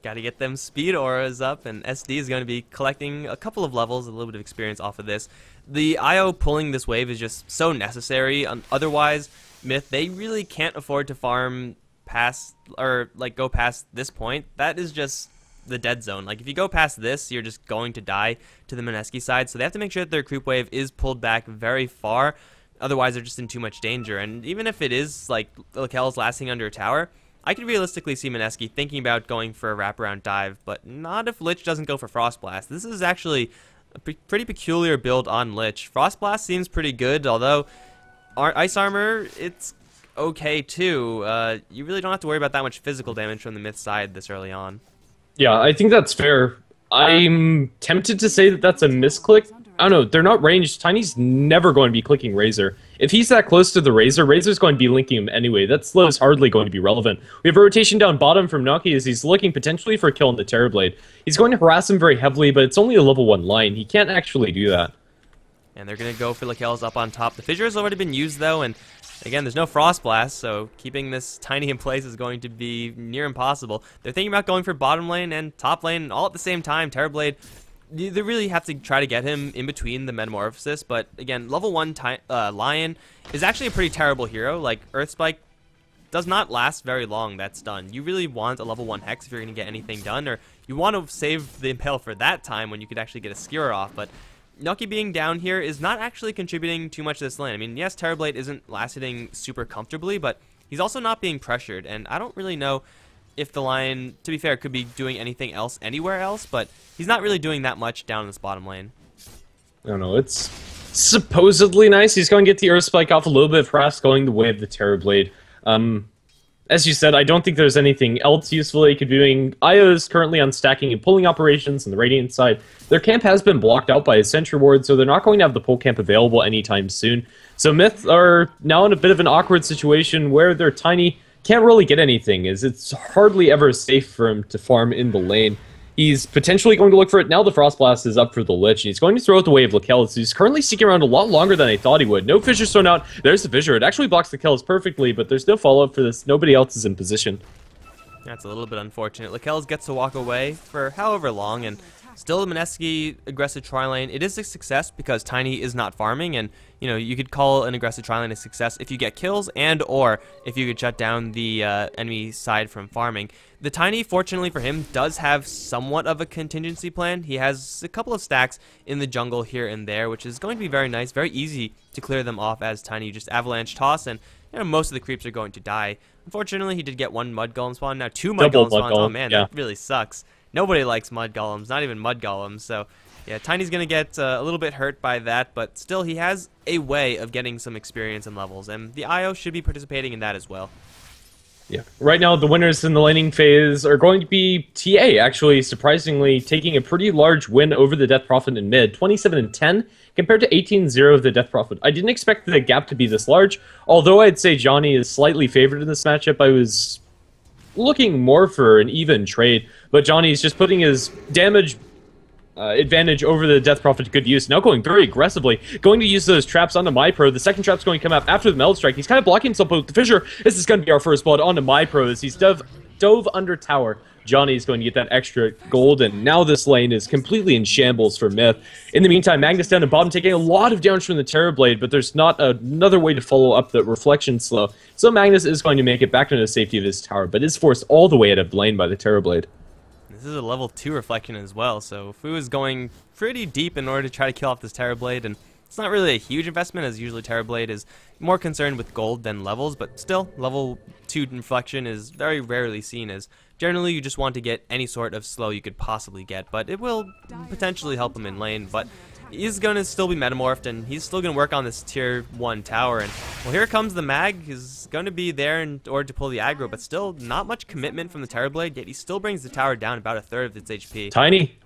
Got to get them speed auras up, and SD is going to be collecting a couple of levels, a little bit of experience off of this. The IO pulling this wave is just so necessary. Otherwise, MiTH, they really can't afford to farm past, or like go past this point. That is just the dead zone. Like, if you go past this, you're just going to die to the Mineski side. So they have to make sure that their creep wave is pulled back very far. Otherwise, they're just in too much danger. And even if it is like Lakel's lasting under a tower, I could realistically see Mineski thinking about going for a wraparound dive, but not if Lich doesn't go for Frost Blast. This is actually a pretty peculiar build on Lich. Frost Blast seems pretty good, although Ice Armor, it's okay too. You really don't have to worry about that much physical damage from the MiTH side this early on. Yeah, I think that's fair. I'm tempted to say that that's a misclick I don't know, they're not ranged. Tiny's never going to be clicking Razor. If he's that close to the Razor, Razor's going to be linking him anyway. That slow is hardly going to be relevant. We have a rotation down bottom from Naki as he's looking potentially for a kill on the Terrorblade. He's going to harass him very heavily, but it's only a level 1 line. He can't actually do that. And they're going to go for Lakel's up on top. The Fissure has already been used, though, and again, there's no Frost Blast, so keeping this Tiny in place is going to be near impossible. They're thinking about going for bottom lane and top lane all at the same time. Terrorblade, they really have to try to get him in between the Metamorphosis, but again, level 1 Lion is actually a pretty terrible hero. Like, Earth Spike does not last very long, that's done. You really want a level 1 Hex if you're going to get anything done, or you want to save the Impale for that time when you could actually get a Skewer off, but Nucky being down here is not actually contributing too much to this lane. I mean, yes, Terrorblade isn't last hitting super comfortably, but he's also not being pressured, and I don't really know if the Lion, to be fair, could be doing anything else anywhere else, but he's not really doing that much down in this bottom lane. I don't know, it's supposedly nice. He's going to get the Earth Spike off a little bit of harass going the way of the Terrorblade. As you said, I don't think there's anything else useful they could be doing. Io is currently on stacking and pulling operations on the Radiant side. Their camp has been blocked out by a Sentry Ward, so they're not going to have the pull camp available anytime soon. So MiTH are now in a bit of an awkward situation where their Tiny can't really get anything, as it's hardly ever safe for him to farm in the lane. He's potentially going to look for it. Now the Frost Blast is up for the Lich, and he's going to throw out the way of Lakel. He's currently sticking around a lot longer than I thought he would. No Fissure thrown out. There's the Fissure. It actually blocks the kills perfectly, but there's no follow-up for this. Nobody else is in position. That's a little bit unfortunate. Lakel gets to walk away for however long, and still the Mineski aggressive tri-lane. It is a success because Tiny is not farming, and you know, you could call an aggressive tri-lane a success if you get kills and or if you could shut down the enemy side from farming. The Tiny, fortunately for him, does have somewhat of a contingency plan. He has a couple of stacks in the jungle here and there, which is going to be very nice, very easy to clear them off as Tiny. You just avalanche toss, and you know, most of the creeps are going to die. Unfortunately, he did get one Mud Golem spawn. Now 2 Mud Golem spawns. Oh man, yeah. That really sucks. Nobody likes Mud Golems, not even Mud Golems, so yeah, Tiny's going to get a little bit hurt by that, but still he has a way of getting some experience and levels, and the IO should be participating in that as well. Yeah. Right now, the winners in the laning phase are going to be TA, actually, surprisingly, taking a pretty large win over the Death Prophet in mid, 27-10, compared to 18-0 of the Death Prophet. I didn't expect the gap to be this large, although I'd say Johnny is slightly favored in this matchup. I was looking more for an even trade, but Johnny's just putting his damage advantage over the Death Prophet to good use. Now going very aggressively, going to use those traps onto MyPro. The second trap's going to come out after the Meld Strike. He's kind of blocking himself with the Fissure. This is going to be our first blood onto MyPro as he's dove under tower. Johnny's going to get that extra gold, and now this lane is completely in shambles for MiTH. In the meantime, Magnus down at bottom taking a lot of damage from the Terrorblade, but there's not another way to follow up the Reflection Slow. So Magnus is going to make it back to the safety of his tower, but is forced all the way out of lane by the Terrorblade. This is a level 2 Reflection as well, so Fu is going pretty deep in order to try to kill off this Terrorblade, and it's not really a huge investment, as usually Terrorblade is more concerned with gold than levels, but still, level 2 Reflection is very rarely seen, as generally you just want to get any sort of slow you could possibly get, but it will potentially help him in lane, but he's going to still be metamorphed, and he's still going to work on this tier 1 tower, and well, here comes the mag. He's going to be there in order to pull the aggro, but still not much commitment from the Terrorblade, yet he still brings the tower down about a third of its HP. Tiny.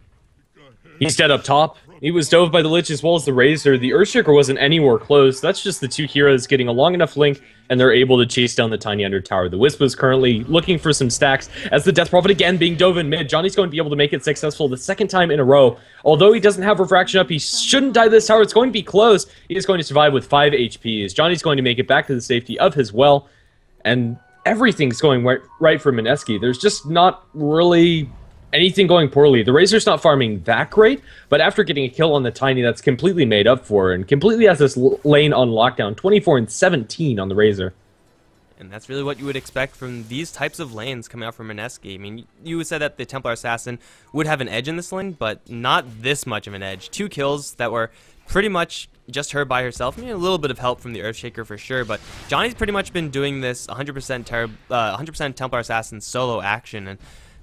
He's dead up top. He was dove by the Lich as well as the Razor. The Earthshaker wasn't anywhere close. That's just the two heroes getting a long enough link, and they're able to chase down the Tiny under tower. The Wisp is currently looking for some stacks as the Death Prophet again being dove in mid. Johnny's going to be able to make it successful the second time in a row. Although he doesn't have Refraction up, he shouldn't die this tower. It's going to be close. He is going to survive with 5 HP as Johnny's going to make it back to the safety of his well. And everything's going right for Mineski. There's just not really anything going poorly. The Razor's not farming that great, but after getting a kill on the Tiny, that's completely made up for, and completely has this lane on lockdown, 24-17 on the Razor. And that's really what you would expect from these types of lanes coming out from Mineski. I mean, you said that the Templar Assassin would have an edge in this lane, but not this much of an edge. 2 kills that were pretty much just her by herself. I mean, a little bit of help from the Earthshaker for sure, but Johnny's pretty much been doing this 100% Templar Assassin solo action, and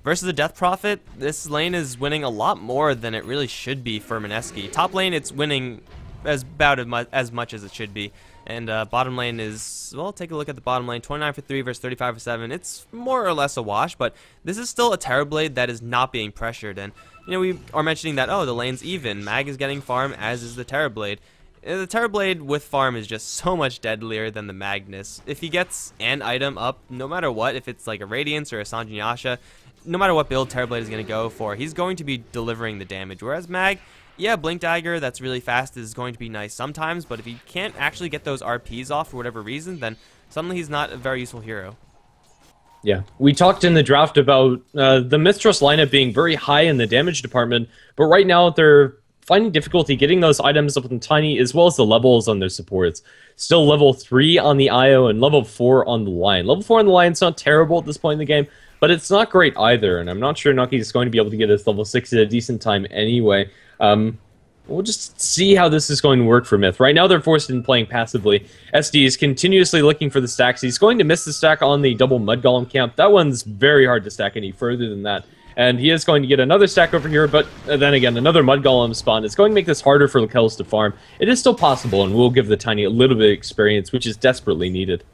versus the Death Prophet, this lane is winning a lot more than it really should be for Mineski. Top lane, it's winning about as much as it should be. And bottom lane is, well, take a look at the bottom lane. 29 for 3 versus 35 for 7. It's more or less a wash, but this is still a Terrorblade that is not being pressured. And, you know, we are mentioning that, oh, the lane's even. Mag is getting farm, as is the Terrorblade. The Terrorblade with farm is just so much deadlier than the Magnus. If he gets an item up, no matter what, if it's like a Radiance or a Sanjin Yasha, no matter what build Terrorblade is going to go for, he's going to be delivering the damage. Whereas Mag, yeah, Blink Dagger that's really fast is going to be nice sometimes, but if he can't actually get those RPs off for whatever reason, then suddenly he's not a very useful hero. Yeah, we talked in the draft about the Mistress lineup being very high in the damage department, but right now they're finding difficulty getting those items up in Tiny, as well as the levels on their supports. Still level 3 on the IO and level 4 on the Lion. Level 4 on the Lion's not terrible at this point in the game, but it's not great either, and I'm not sure Nucky is going to be able to get his level 6 at a decent time anyway. We'll just see how this is going to work for MiTH. Right now they're forced in playing passively. SD is continuously looking for the stacks. He's going to miss the stack on the double Mud Golem camp. That one's very hard to stack any further than that. And he is going to get another stack over here, but then again, another Mud Golem spawn. It's going to make this harder for the kills to farm. It is still possible, and we'll give the Tiny a little bit of experience, which is desperately needed.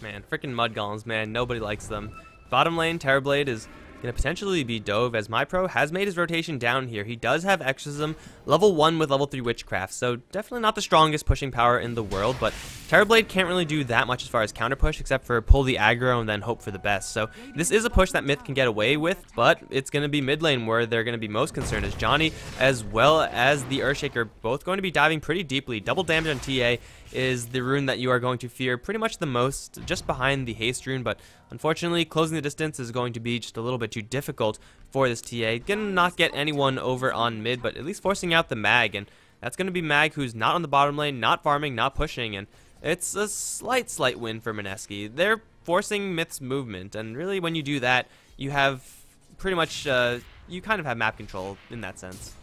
Man, freaking Mud Golems, man. Nobody likes them. Bottom lane, Terrorblade is going to potentially be Dove, as MyPro has made his rotation down here. He does have Exorcism, level 1 with level 3 Witchcraft, so definitely not the strongest pushing power in the world, but Terrorblade can't really do that much as far as counter push, except for pull the aggro and then hope for the best. So this is a push that MiTH can get away with, but it's going to be mid lane where they're going to be most concerned, as Johnny as well as the Earthshaker both going to be diving pretty deeply. Double damage on TA is the rune that you are going to fear pretty much the most, just behind the haste rune, but unfortunately closing the distance is going to be just a little bit too difficult for this TA. Gonna not get anyone over on mid, but at least forcing out the Mag, and that's going to be Mag, who's not on the bottom lane, not farming, not pushing, and it's a slight win for Mineski. They're forcing MiTH's movement, and really when you do that, you have pretty much, you kind of have map control in that sense.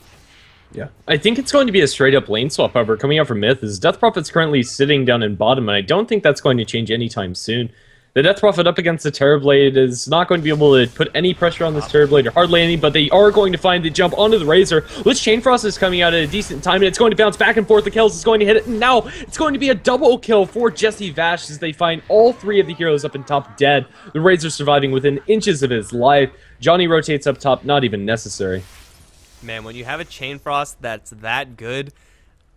Yeah, I think it's going to be a straight-up lane swap, however, coming out from MiTH, is Death Prophet's currently sitting down in bottom, and I don't think that's going to change anytime soon. The Death Prophet up against the Terrorblade is not going to be able to put any pressure on this Terrorblade, or hardly any, but they are going to find the jump onto the Razor. Lich Chainfrost is coming out at a decent time, and it's going to bounce back and forth. The kills is going to hit it, and now it's going to be a double kill for Jesse Vash as they find all 3 of the heroes up in top dead. The Razor surviving within inches of his life. Johnny rotates up top, not even necessary. Man, when you have a Chain Frost that's that good,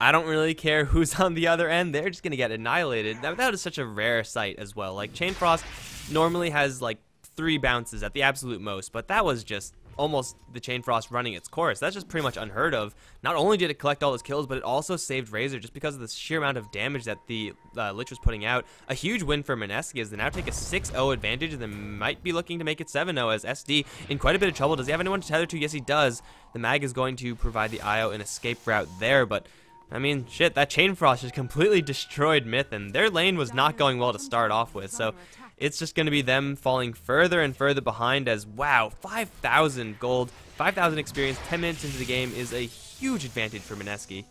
I don't really care who's on the other end. They're just going to get annihilated. That is such a rare sight as well. Like, Chain Frost normally has, like, 3 bounces at the absolute most, but that was just almost the Chain Frost running its course. That's just pretty much unheard of. Not only did it collect all those kills, but it also saved Razor just because of the sheer amount of damage that the Lich was putting out. A huge win for Mineski as they now take a 6-0 advantage, and they might be looking to make it 7-0 as SD in quite a bit of trouble. Does he have anyone to tether to? Yes, he does. The Mag is going to provide the IO an escape route there, but I mean, shit, that Chain Frost just completely destroyed MiTH, and their lane was not going well to start off with, so it's just going to be them falling further and further behind as, wow, 5,000 gold, 5,000 experience, 10 minutes into the game is a huge advantage for Mineski.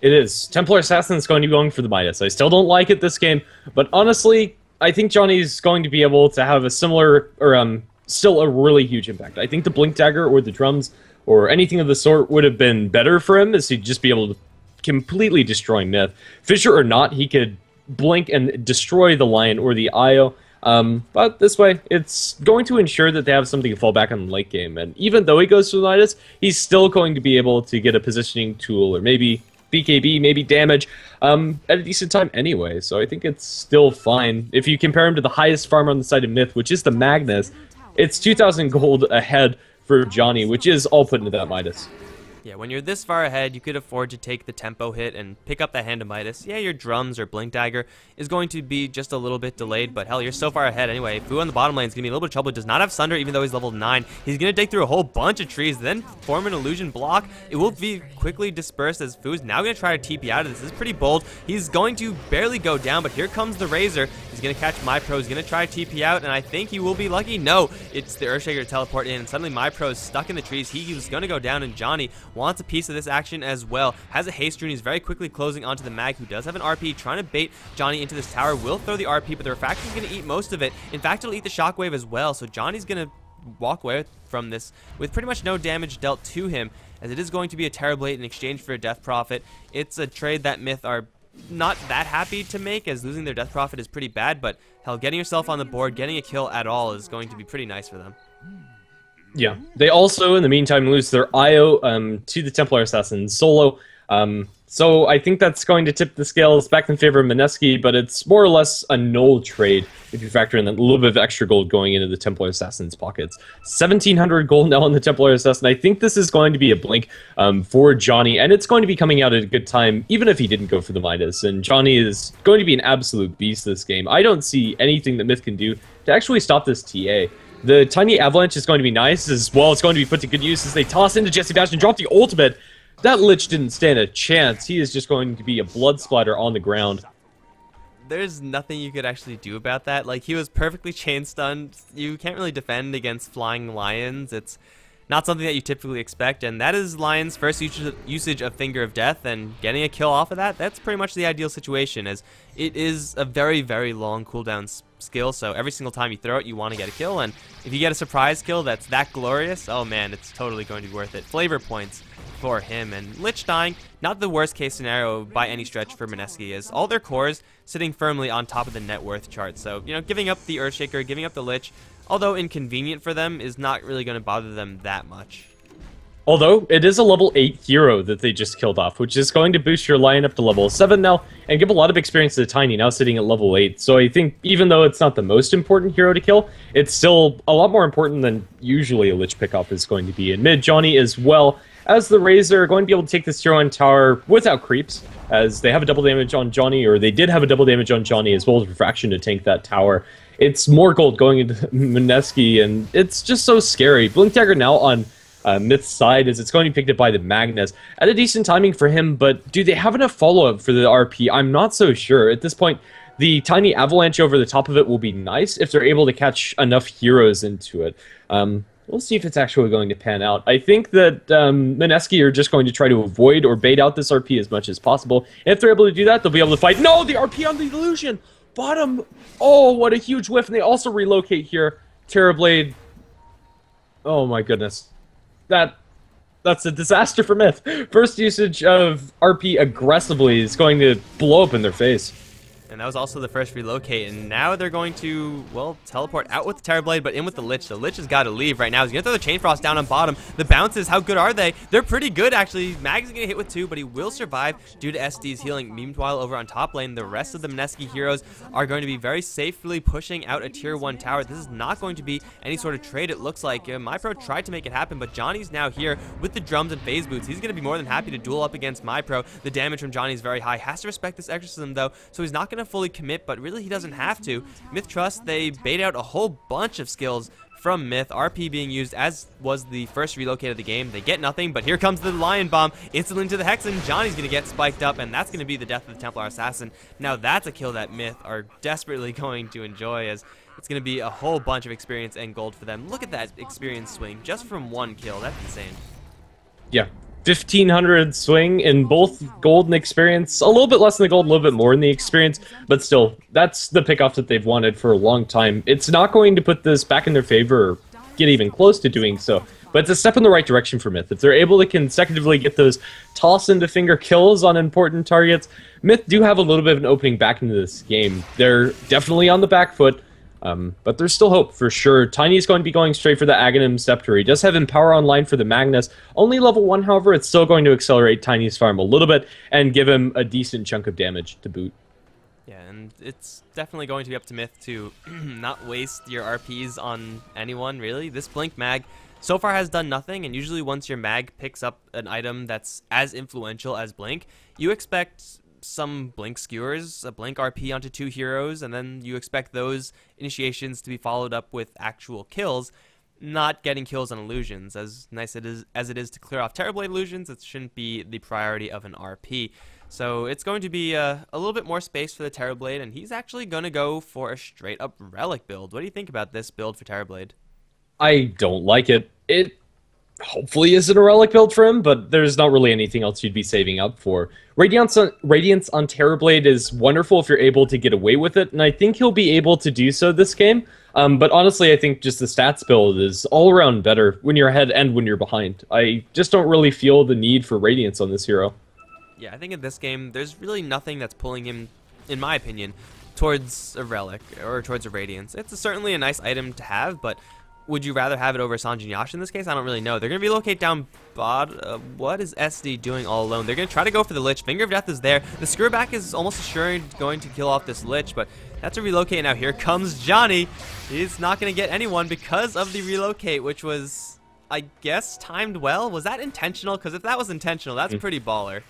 It is. Templar Assassin is going to be going for the MiTH. I still don't like it this game, but honestly, I think Johnny's going to be able to have a similar, or still a really huge impact. I think the Blink Dagger or the drums or anything of the sort would have been better for him, as he'd just be able to completely destroy MiTH. Fissure or not, he could blink and destroy the Lion or the IO. But this way, it's going to ensure that they have something to fall back on in the late game. And even though he goes to the MiTH, he's still going to be able to get a positioning tool, or maybe BKB, maybe damage, at a decent time anyway. So I think it's still fine. If you compare him to the highest farmer on the side of MiTH, which is the Magnus, it's 2,000 gold ahead for Johnny, which is all put into that MiTH. Yeah, when you're this far ahead, you could afford to take the tempo hit and pick up that hand of MiTH. Yeah, your drums or Blink Dagger is going to be just a little bit delayed, but hell, you're so far ahead anyway. Fu on the bottom lane is going to be in a little bit of trouble. He does not have Sunder, even though he's level 9. He's going to dig through a whole bunch of trees, then form an illusion block. It will be quickly dispersed as Fu's now going to try to TP out of this. This is pretty bold. He's going to barely go down, but here comes the Razor. He's going to catch MyPro. He's going to try TP out, and I think he will be lucky. No, it's the Earthshaker to teleport in, and suddenly MyPro is stuck in the trees. He was going to go down, and Johnny wants a piece of this action as well. Has a haste rune. He's very quickly closing onto the Mag, who does have an RP, trying to bait Johnny into this tower. Will throw the RP, but the refraction is going to eat most of it. In fact, it'll eat the shockwave as well, so Johnny's going to walk away from this with pretty much no damage dealt to him, as it is going to be a Terrorblade in exchange for a Death Prophet. It's a trade that MiTH are not that happy to make, as losing their death profit is pretty bad, but hell, getting yourself on the board, getting a kill at all is going to be pretty nice for them. Yeah, they also, in the meantime, lose their IO to the Templar Assassin solo. So I think that's going to tip the scales back in favor of Mineski, but it's more or less a null trade if you factor in a little bit of extra gold going into the Templar Assassin's pockets. 1,700 gold now on the Templar Assassin. I think this is going to be a blink for Johnny, and it's going to be coming out at a good time, even if he didn't go for the Midas. And Johnny is going to be an absolute beast this game. I don't see anything that MiTH can do to actually stop this TA. The Tiny Avalanche is going to be nice as well. It's going to be put to good use as they toss into Jesse Bash and drop the ultimate. That Lich didn't stand a chance. He is just going to be a blood splatter on the ground. There's nothing you could actually do about that. Like, he was perfectly chain stunned. You can't really defend against flying lions. It's not something that you typically expect, and that is Lion's first usage of Finger of Death, and getting a kill off of that, that's pretty much the ideal situation, as it is a very, very long cooldown skill, so every single time you throw it, you want to get a kill, and if you get a surprise kill that's that glorious, oh man, it's totally going to be worth it. Flavor points for him, and Lich dying, not the worst case scenario by any stretch for Mineski, as all their cores sitting firmly on top of the net worth chart, so, you know, giving up the Earthshaker, giving up the Lich, although inconvenient for them, is not really going to bother them that much. Although, it is a level 8 hero that they just killed off, which is going to boost your Lion up to level 7 now, and give a lot of experience to the Tiny, now sitting at level 8. So I think, even though it's not the most important hero to kill, it's still a lot more important than usually a Lich pickup is going to be. In mid, Johnny as well, as the Razor, are going to be able to take this hero on tower without creeps, as they have a double damage on Johnny, or they did have a double damage on Johnny, as well as Refraction to tank that tower. It's more gold going into Mineski, and it's just so scary. Blink Dagger now on MiTH's side, as it's going to be picked up by the Magnus. At a decent timing for him, but do they have enough follow-up for the RP? I'm not so sure. At this point, the Tiny Avalanche over the top of it will be nice if they're able to catch enough heroes into it. We'll see if it's actually going to pan out. I think that Mineski are just going to try to avoid or bait out this RP as much as possible. And if they're able to do that, they'll be able to fight. No, the RP on the illusion! Bottom! Oh, what a huge whiff. And they also relocate here. Terrorblade. Oh my goodness. That's a disaster for MiTH. First usage of RP aggressively is going to blow up in their face. And that was also the first relocate, and now they're going to, well, teleport out with the Terrorblade, but in with the Lich. The Lich has got to leave right now. He's going to throw the Chain Frost down on bottom. The bounces, how good are they? They're pretty good, actually. Mag's going to hit with 2, but he will survive due to SD's healing. Meanwhile, over on top lane, the rest of the Mineski heroes are going to be very safely pushing out a tier 1 tower. This is not going to be any sort of trade, it looks like. MyPro tried to make it happen, but Johnny's now here with the drums and phase boots. He's going to be more than happy to duel up against MyPro. The damage from Johnny is very high. Has to respect this exorcism, though, so he's not going to fully commit, but really he doesn't have to. MiTH Trust, they bait out a whole bunch of skills from MiTH. RP being used as was the first relocate of the game. They get nothing, but here comes the Lion Bomb instantly into the Hex, and Johnny's going to get spiked up, and that's going to be the death of the Templar Assassin. Now that's a kill that MiTH are desperately going to enjoy, as it's going to be a whole bunch of experience and gold for them. Look at that experience swing just from one kill. That's insane. Yeah. 1,500 swing in both gold and experience. A little bit less than the gold, a little bit more in the experience, but still, that's the pickoff that they've wanted for a long time. It's not going to put this back in their favor or get even close to doing so, but it's a step in the right direction for MiTH. If they're able to consecutively get those toss into finger kills on important targets, MiTH do have a little bit of an opening back into this game. They're definitely on the back foot. But there's still hope, for sure. Tiny's going to be going straight for the Aghanim Scepter. He does have Empower online for the Magnus. Only level 1, however, it's still going to accelerate Tiny's farm a little bit and give him a decent chunk of damage to boot. Yeah, and it's definitely going to be up to MiTH to not waste your RPs on anyone, really. This Blink Mag so far has done nothing, and usually once your Mag picks up an item that's as influential as Blink, you expect some Blink skewers, a Blink RP onto 2 heroes, and then you expect those initiations to be followed up with actual kills, not getting kills on illusions. As nice as it is to clear off Terrorblade illusions, it shouldn't be the priority of an RP. So it's going to be a little bit more space for the Terrorblade, and he's actually going to go for a straight up Relic build. What do you think about this build for Terrorblade? I don't like it. It hopefully isn't a Relic build for him, but there's not really anything else you'd be saving up for. Radiance on Terrorblade is wonderful if you're able to get away with it, and I think he'll be able to do so this game. But honestly, I think just the stats build is all around better when you're ahead and when you're behind. I just don't really feel the need for Radiance on this hero. Yeah, I think in this game, there's really nothing that's pulling him, in my opinion, towards a Relic or towards a Radiance. It's certainly a nice item to have, but would you rather have it over Sanjin Yash in this case? I don't really know. They're going to relocate down bot. What is SD doing all alone? They're going to try to go for the Lich. Finger of Death is there. The Screwback is almost assured going to kill off this Lich, but that's a relocate. Now here comes Johnny. He's not going to get anyone because of the relocate, which was, I guess, timed well. Was that intentional? Because if that was intentional, that's pretty baller.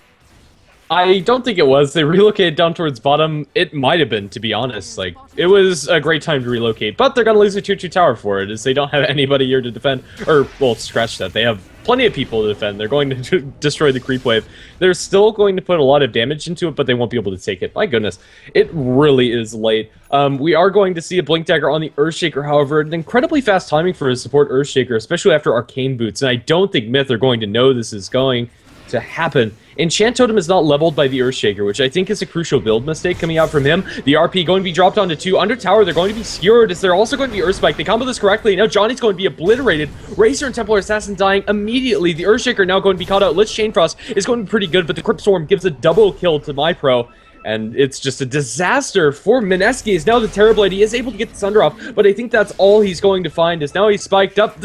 I don't think it was. They relocated down towards bottom. It might have been, to be honest. Like, it was a great time to relocate, but they're going to lose a 2-2 tower for it, as they don't have anybody here to defend. Or, well, scratch that. They have plenty of people to defend. They're going to destroy the creep wave. They're still going to put a lot of damage into it, but they won't be able to take it. My goodness. It really is late. We are going to see a Blink Dagger on the Earthshaker, however, an incredibly fast timing for a support Earthshaker, especially after Arcane Boots, and I don't think MiTH are going to know this is going to happen. Enchant Totem is not leveled by the Earthshaker, which I think is a crucial build mistake coming out from him. The RP going to be dropped onto 2. Under tower, they're going to be skewered, as they're also going to be Earthspike. They combo this correctly. Now Johnny's going to be obliterated. Razor and Templar Assassin dying immediately. The Earthshaker now going to be caught out. Lich Chainfrost is going to be pretty good, but the Crypt Storm gives a double kill to MyPro. And it's just a disaster for Mineski. Is now the Terrorblade. He is able to get the Sunder off, but I think that's all he's going to find, is now he's spiked up.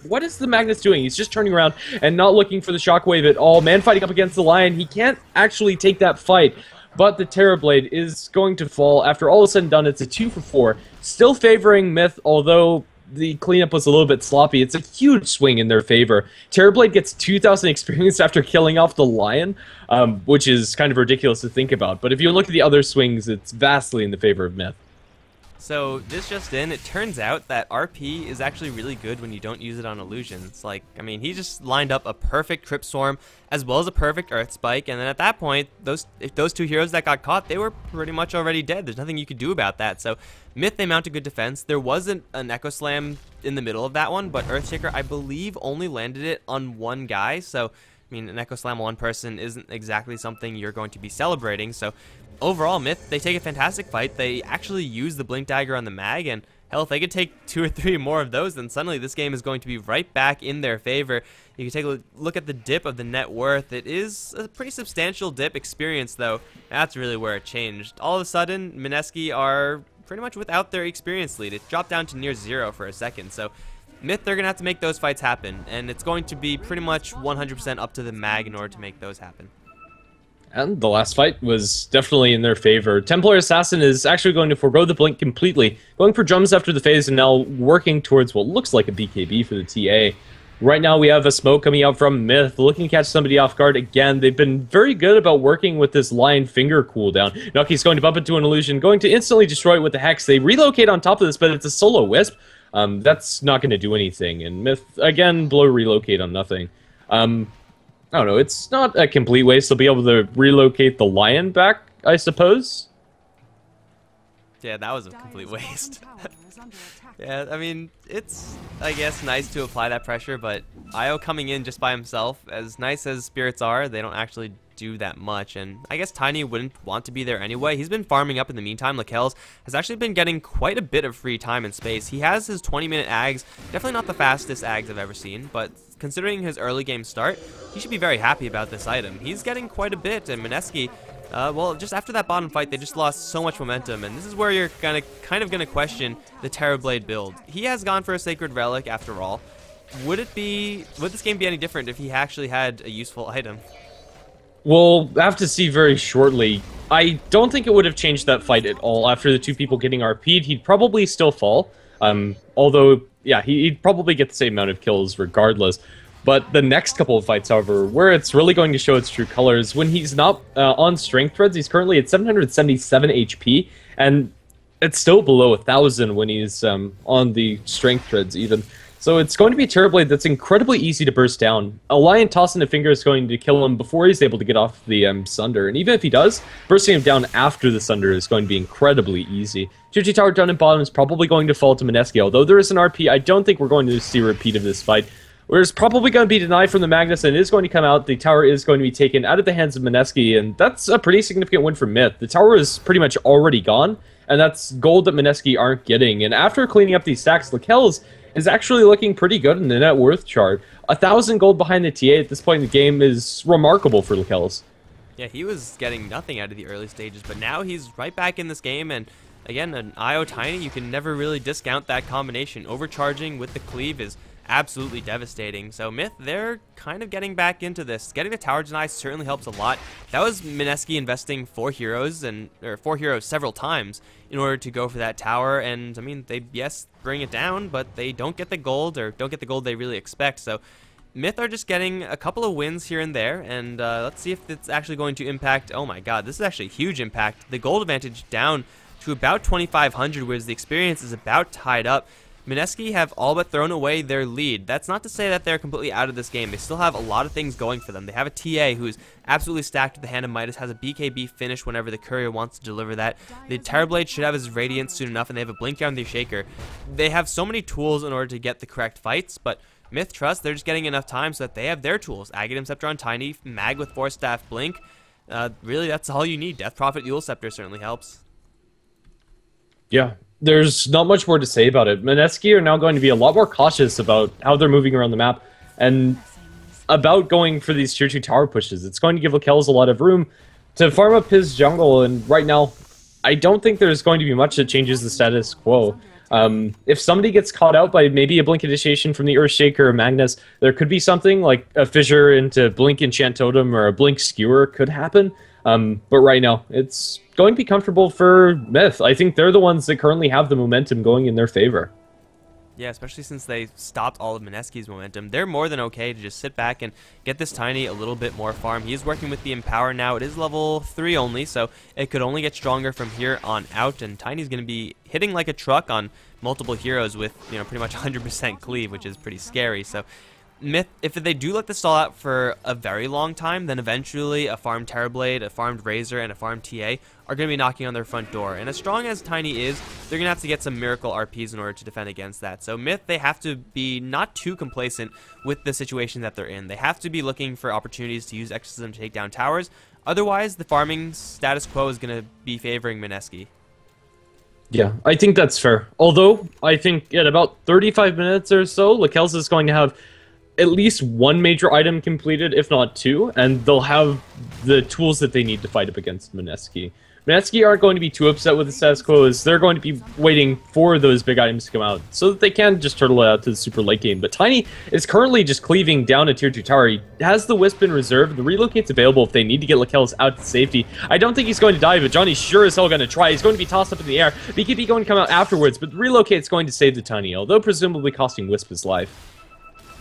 What is the Magnus doing? He's just turning around and not looking for the Shockwave at all. Man fighting up against the Lion. He can't actually take that fight, but the Terrorblade is going to fall. After all is said and done, it's a 2 for 4. Still favoring MiTH, although the cleanup was a little bit sloppy. It's a huge swing in their favor. Terrorblade gets 2,000 experience after killing off the Lion, which is kind of ridiculous to think about. But if you look at the other swings, it's vastly in the favor of MiTH. So this just in, it turns out that RP is actually really good when you don't use it on illusions. Like, I mean, he just lined up a perfect Crypt Storm as well as a perfect Earth Spike, and then at that point, if those two heroes that got caught, they were pretty much already dead. There's nothing you could do about that. So MiTH, they mounted good defense. There wasn't an Echo Slam in the middle of that one, but Earthshaker, I believe, only landed it on one guy. So, I mean, an Echo Slam on one person isn't exactly something you're going to be celebrating. So overall, MiTH, they take a fantastic fight. They actually use the Blink Dagger on the Mag, and hell, if they could take 2 or 3 more of those, then suddenly this game is going to be right back in their favor. You can take a look at the dip of the net worth. It is a pretty substantial dip. Experience, though, that's really where it changed. All of a sudden, Mineski are pretty much without their experience lead. It dropped down to near 0 for a second, so MiTH, they're going to have to make those fights happen, and it's going to be pretty much 100% up to the Mag in order to make those happen. And the last fight was definitely in their favor. Templar Assassin is actually going to forego the blink completely, going for drums after the phase and now working towards what looks like a BKB for the TA. Right now we have a smoke coming out from MiTH, looking to catch somebody off guard again. They've been very good about working with this Lion Finger cooldown. Nucky's going to bump into an illusion, going to instantly destroy it with the Hex. They relocate on top of this, but it's a solo Wisp. That's not going to do anything. And MiTH, again, blow relocate on nothing. I don't know, it's not a complete waste. They'll be able to relocate the Lion back, I suppose. Yeah, that was a complete waste. Yeah, I mean, it's, I guess, nice to apply that pressure, but IO coming in just by himself, as nice as Spirits are, they don't actually do that much, and I guess Tiny wouldn't want to be there anyway. He's been farming up in the meantime. Lakel's has actually been getting quite a bit of free time and space. He has his 20-minute Ags, definitely not the fastest Ags I've ever seen, but considering his early game start, he should be very happy about this item. He's getting quite a bit, and Mineski, well, just after that bottom fight, they just lost so much momentum, and this is where you're kind of gonna question the Terrorblade build. He has gone for a Sacred Relic after all. Would this game be any different if he actually had a useful item? We'll have to see very shortly. I don't think it would have changed that fight at all. After the 2 people getting RP'd, he'd probably still fall. Although, yeah, he'd probably get the same amount of kills regardless. But the next couple of fights, however, where it's really going to show its true colors, when he's not on Strength Threads, he's currently at 777 HP, and it's still below 1,000 when he's on the Strength Threads even. So it's going to be a Terrorblade that's incredibly easy to burst down. A Lion tossing a finger is going to kill him before he's able to get off the Sunder, and even if he does, bursting him down after the Sunder is going to be incredibly easy. 2-2 tower down in bottom is probably going to fall to Mineski, although there is an RP. I don't think we're going to see a repeat of this fight. There's probably going to be denied from the Magnus, and it is going to come out. The tower is going to be taken out of the hands of Mineski, and that's a pretty significant win for MiTH. The tower is pretty much already gone, and that's gold that Mineski aren't getting. And after cleaning up these stacks, Lakel's is actually looking pretty good in the net worth chart. 1,000 gold behind the TA at this point in the game is remarkable for Lakel's. Yeah, he was getting nothing out of the early stages, but now he's right back in this game, and again, an IO Tiny, you can never really discount that combination. Overcharging with the cleave is absolutely devastating. So MiTH, they're kind of getting back into this. Getting the tower deny certainly helps a lot. That was Mineski investing 4 heroes several times in order to go for that tower, and I mean, they, yes, bring it down, but they don't get the gold, or don't get the gold they really expect. So MiTH are just getting a couple of wins here and there, and let's see if it's actually going to impact. Oh my god, this is actually a huge impact. The gold advantage down to about 2,500, whereas the experience is about tied up. Mineski have all but thrown away their lead. That's not to say that they're completely out of this game. They still have a lot of things going for them. They have a TA who's absolutely stacked with the Hand of MiTH, has a BKB finish whenever the courier wants to deliver that. The Terrorblade should have his Radiance soon enough, and they have a Blink down the Shaker. They have so many tools in order to get the correct fights, but MiTH trust they're just getting enough time so that they have their tools. Aghanim Scepter on Tiny, Mag with Force Staff, Blink. Really, that's all you need. Death Prophet Eul Scepter certainly helps. Yeah, there's not much more to say about it. Mineski are now going to be a lot more cautious about how they're moving around the map and about going for these tier 2 tower pushes. It's going to give Lakelz a lot of room to farm up his jungle, and right now, I don't think there's going to be much that changes the status quo. If somebody gets caught out by maybe a Blink Initiation from the Earthshaker or Magnus, there could be something like a Fissure into Blink Enchant Totem or a Blink Skewer could happen. But right now, it's going to be comfortable for MiTH. I think they're the ones that currently have the momentum going in their favor. Yeah, especially since they stopped all of Mineski's momentum. They're more than okay to just sit back and get this Tiny a little bit more farm. He's working with the Empower now. It is level 3 only, so it could only get stronger from here on out, and Tiny's going to be hitting like a truck on multiple heroes with, you know, pretty much 100% cleave, which is pretty scary. So MiTH, if they do let this stall out for a very long time, then eventually a farmed Terrorblade, a farmed Razor, and a farmed TA are going to be knocking on their front door. And as strong as Tiny is, they're going to have to get some miracle RPs in order to defend against that. So MiTH, they have to be not too complacent with the situation that they're in. They have to be looking for opportunities to use Exorcism to take down towers. Otherwise, the farming status quo is going to be favoring Mineski. Yeah, I think that's fair. Although, I think at about 35 minutes or so, Lakelz is going to have at least one major item completed, if not 2, and they'll have the tools that they need to fight up against Mineski. Mineski aren't going to be too upset with the status quo, as they're going to be waiting for those big items to come out, so that they can just turtle it out to the super late game. But Tiny is currently just cleaving down a tier 2 tower. He has the Wisp in reserve, the relocate's available if they need to get Lakelz out to safety. I don't think he's going to die, but Johnny's sure as hell going to try. He's going to be tossed up in the air. BKB going to come out afterwards, but the relocate's going to save the Tiny, although presumably costing Wisp his life.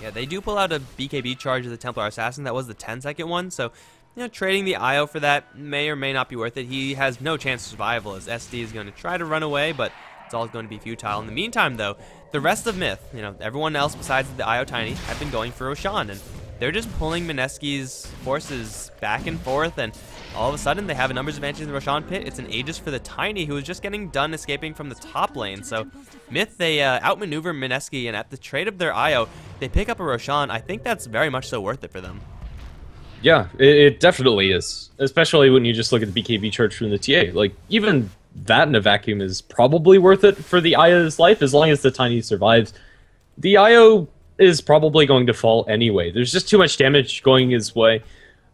Yeah, they do pull out a BKB charge of the Templar Assassin. That was the 10-second one, so, you know, trading the IO for that may or may not be worth it. He has no chance of survival, as SD is going to try to run away, but it's all going to be futile. In the meantime, though, the rest of MiTH, you know, everyone else besides the IO Tiny, have been going for Roshan, and they're just pulling Mineski's forces back and forth, and all of a sudden they have a numbers advantage in the Roshan pit. It's an Aegis for the Tiny, who is just getting done escaping from the top lane. So MiTH, they outmaneuver Mineski, and at the trade of their IO, they pick up a Roshan. I think that's very much so worth it for them. Yeah, it definitely is. Especially when you just look at the BKB charge from the TA. Like, even that in a vacuum is probably worth it for the IO's life, as long as the Tiny survives. The IO is probably going to fall anyway. There's just too much damage going his way.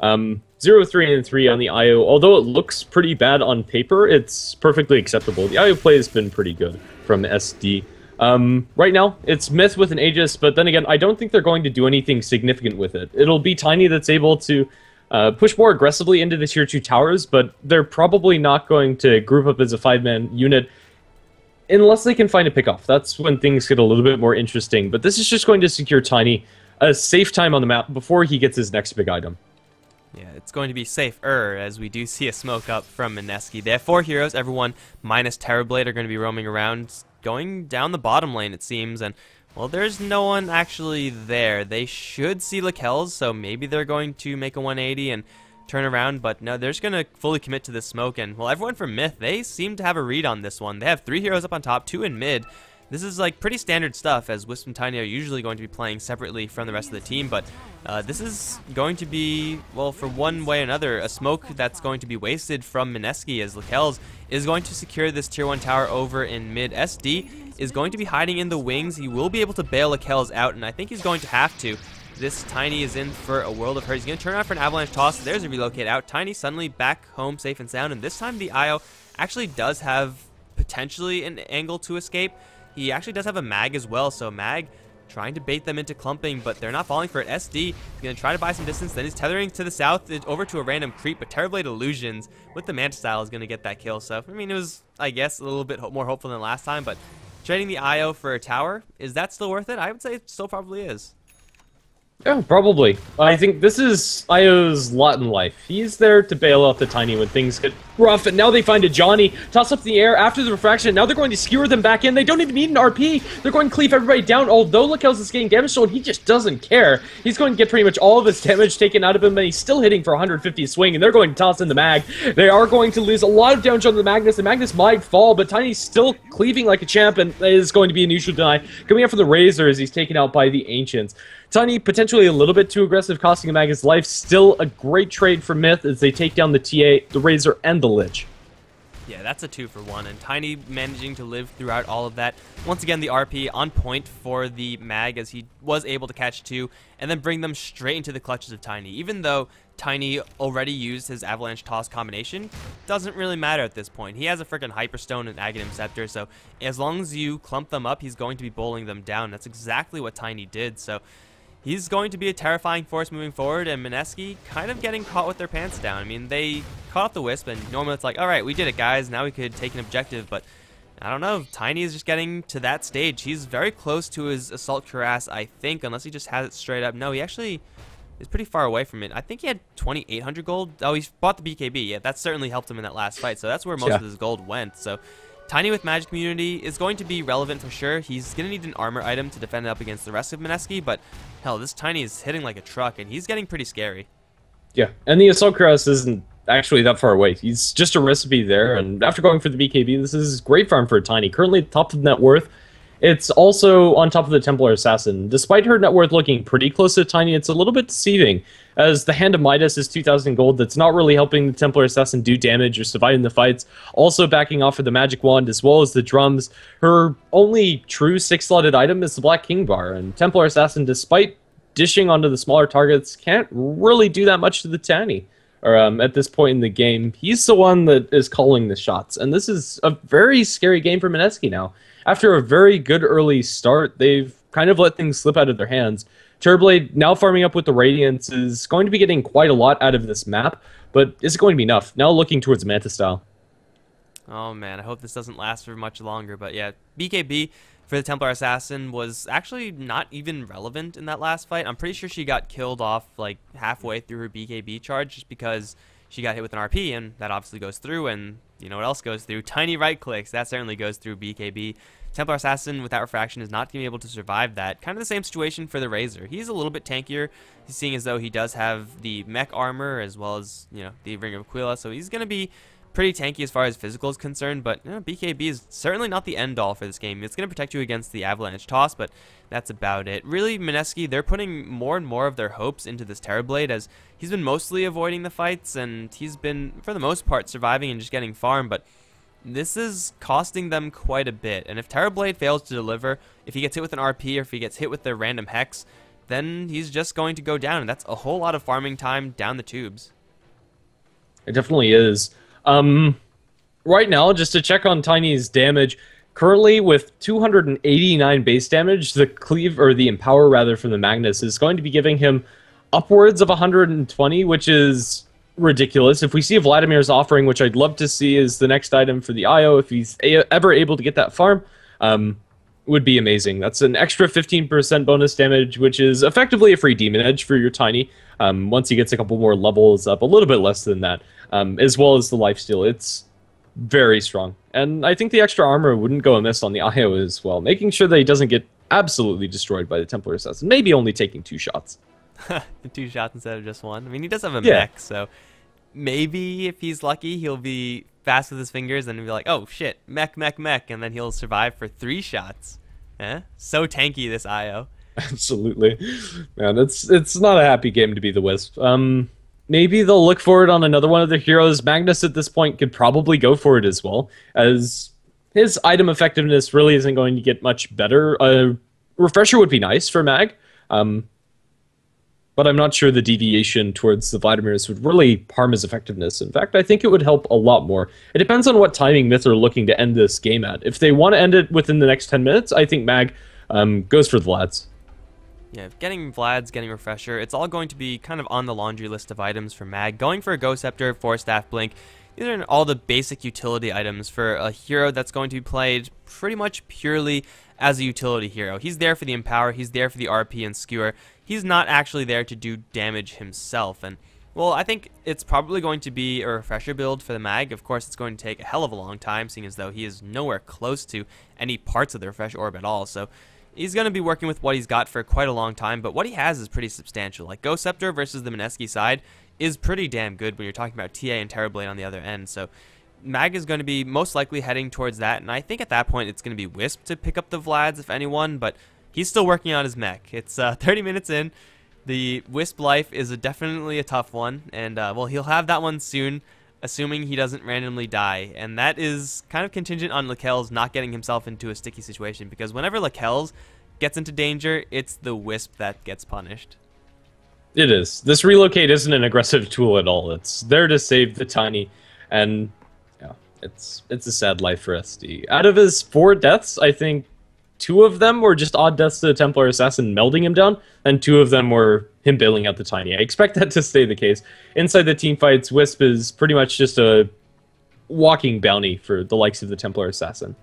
0, 3, and 3 on the IO. Although it looks pretty bad on paper, it's perfectly acceptable. The IO play has been pretty good from SD. Right now, it's MiTH with an Aegis, but then again, I don't think they're going to do anything significant with it. It'll be Tiny that's able to push more aggressively into the tier 2 towers, but they're probably not going to group up as a 5-man unit unless they can find a pickoff. That's when things get a little bit more interesting, but this is just going to secure Tiny a safe time on the map before he gets his next big item. Yeah, it's going to be safer, as we do see a smoke up from Mineski. They have 4 heroes, everyone minus Terrorblade are going to be roaming around, going down the bottom lane, it seems, and, well, there's no one actually there. They should see Lakelz, so maybe they're going to make a 180 and turn around, but no, they're just going to fully commit to this smoke, and, well, everyone from MiTH, they seem to have a read on this one. They have 3 heroes up on top, 2 in mid. This is like pretty standard stuff, as Wisp and Tiny are usually going to be playing separately from the rest of the team, but this is going to be, well, for one way or another, a smoke that's going to be wasted from Mineski, as Lakelz is going to secure this tier 1 tower over in mid. SD is going to be hiding in the wings. He will be able to bail Lakelz out, and I think he's going to have to. this Tiny is in for a world of hurt. He's going to turn around for an avalanche toss. There's a relocate out. Tiny suddenly back home safe and sound, and this time the IO actually does have potentially an angle to escape. He actually does have a mag as well, so mag trying to bait them into clumping, but they're not falling for it. SD, he's going to try to buy some distance, then he's tethering to the south, over to a random creep, but Terrorblade Illusions with the Manta Style is going to get that kill. So, I mean, it was, I guess, a little bit more hopeful than last time, but trading the IO for a tower, is that still worth it? I would say it still probably is. Yeah, probably. I think this is Io's lot in life. He's there to bail out the Tiny when things get rough, and now they find a Johnny, toss up in the air after the refraction. Now they're going to skewer them back in. They don't even need an RP. They're going to cleave everybody down, although Lakel's is getting damage, so he just doesn't care. He's going to get pretty much all of his damage taken out of him, and he's still hitting for 150 swing, and they're going to toss in the mag. They are going to lose a lot of damage on the Magnus. The Magnus might fall, but Tiny's still cleaving like a champ, and is going to be a neutral deny. Coming up for the Razor as he's taken out by the Ancients. Tiny, potentially a little bit too aggressive, costing a mag his life. Still a great trade for MiTH as they take down the TA, the Razor, and the Lich. Yeah, that's a 2-for-1, and Tiny managing to live throughout all of that. Once again, the RP on point for the mag as he was able to catch 2 and then bring them straight into the clutches of Tiny. Even though Tiny already used his Avalanche Toss combination, doesn't really matter at this point. He has a freaking Hyperstone and Aghanim Scepter, so as long as you clump them up, he's going to be bowling them down. That's exactly what Tiny did, so he's going to be a terrifying force moving forward, and Mineski kind of getting caught with their pants down. I mean, they caught off the Wisp, and normally it's like, all right, we did it, guys. Now we could take an objective, but I don't know. Tiny is just getting to that stage. He's very close to his Assault Cuirass, I think, unless he just has it straight up. No, he actually is pretty far away from it. I think he had 2,800 gold. Oh, he bought the BKB. Yeah, that certainly helped him in that last fight, so that's where most of his gold went. So Tiny with Magic Immunity is going to be relevant for sure. He's going to need an armor item to defend it up against the rest of Mineski, but hell, this Tiny is hitting like a truck, and he's getting pretty scary. Yeah, and the Assault Cuirass isn't actually that far away. He's just a recipe there, and after going for the BKB, this is great farm for a Tiny. Currently at the top of net worth. It's also on top of the Templar Assassin. Despite her net worth looking pretty close to Tiny, it's a little bit deceiving, as the Hand of MiTH is 2,000 gold. That's not really helping the Templar Assassin do damage or survive in the fights. Also backing off of the Magic Wand as well as the drums. Her only true 6-slotted item is the Black King Bar, and Templar Assassin, despite dishing onto the smaller targets, can't really do that much to the Tiny. Or at this point in the game, he's the one that is calling the shots, and this is a very scary game for Mineski now. After a very good early start, they've kind of let things slip out of their hands. Terrorblade, now farming up with the Radiance, is going to be getting quite a lot out of this map, but is it going to be enough? Now looking towards Manta Style. Oh man, I hope this doesn't last for much longer, but yeah, BKB for the Templar Assassin was actually not even relevant in that last fight. I'm pretty sure she got killed off like halfway through her BKB charge just because she got hit with an RP, and that obviously goes through, and you know what else goes through? Tiny right clicks. That certainly goes through BKB. Templar Assassin without refraction is not going to be able to survive that. Kind of the same situation for the Razor. He's a little bit tankier, seeing as though he does have the mech armor as well as, you know, the Ring of Aquila, so he's going to be pretty tanky as far as physical is concerned, but you know, BKB is certainly not the end-all for this game. It's going to protect you against the Avalanche Toss, but that's about it. Really, Mineski, they're putting more and more of their hopes into this Terrorblade, as he's been mostly avoiding the fights, and he's been, for the most part, surviving and just getting farm, but this is costing them quite a bit. And if Terrorblade fails to deliver, if he gets hit with an RP or if he gets hit with their random Hex, then he's just going to go down, and that's a whole lot of farming time down the tubes. It definitely is. Right now, just to check on Tiny's damage, currently with 289 base damage, the cleave, or the empower rather, from the Magnus is going to be giving him upwards of 120, which is ridiculous. If we see Vladimir's offering, which I'd love to see is the next item for the IO, if he's ever able to get that farm, would be amazing. That's an extra 15% bonus damage, which is effectively a free Demon Edge for your Tiny. Once he gets a couple more levels up, a little bit less than that, as well as the lifesteal. It's very strong. And I think the extra armor wouldn't go amiss on the IO as well, making sure that he doesn't get absolutely destroyed by the Templar Assassin, maybe only taking 2 shots. 2 shots instead of just 1. I mean, he does have a mech, so maybe if he's lucky, he'll be fast with his fingers and be like, oh shit, mech, mech, mech, and then he'll survive for 3 shots. So tanky, this IO. Absolutely. Man, it's not a happy game to be the Wisp. Maybe they'll look for it on another one of their heroes. Magnus at this point could probably go for it as well, as his item effectiveness really isn't going to get much better. A refresher would be nice for Mag. but I'm not sure the deviation towards the Vladimirs would really harm his effectiveness. In fact, I think it would help a lot more. It depends on what timing MiTH are looking to end this game at. If they want to end it within the next 10 minutes, I think Mag goes for the Vlads. Yeah, getting Vlad's, getting Refresher, it's all going to be kind of on the laundry list of items for Mag. Going for a Ghost Scepter, Force Staff, Blink, these are all the basic utility items for a hero that's going to be played pretty much purely as a utility hero. He's there for the Empower, he's there for the RP and Skewer. He's not actually there to do damage himself. And, well, I think it's probably going to be a Refresher build for the Mag. Of course, it's going to take a hell of a long time, seeing as though he is nowhere close to any parts of the Refresh Orb at all. So he's going to be working with what he's got for quite a long time, but what he has is pretty substantial. Like, Ghost Scepter versus the Mineski side is pretty damn good when you're talking about TA and Terrorblade on the other end. So Mag is going to be most likely heading towards that, and I think at that point it's going to be Wisp to pick up the Vlads, if anyone, but he's still working on his mech. It's 30 minutes in. The Wisp life is definitely a tough one, and, well, he'll have that one soon, assuming he doesn't randomly die, and that is kind of contingent on Lakelz not getting himself into a sticky situation, because whenever Lakelz gets into danger, it's the Wisp that gets punished. It is. This relocate isn't an aggressive tool at all. It's there to save the Tiny, and yeah, it's a sad life for SD. Out of his 4 deaths, I think 2 of them were just odd deaths to the Templar Assassin melding him down, and 2 of them were him bailing out the Tiny. I expect that to stay the case. Inside the team fights, Wisp is pretty much just a walking bounty for the likes of the Templar Assassin.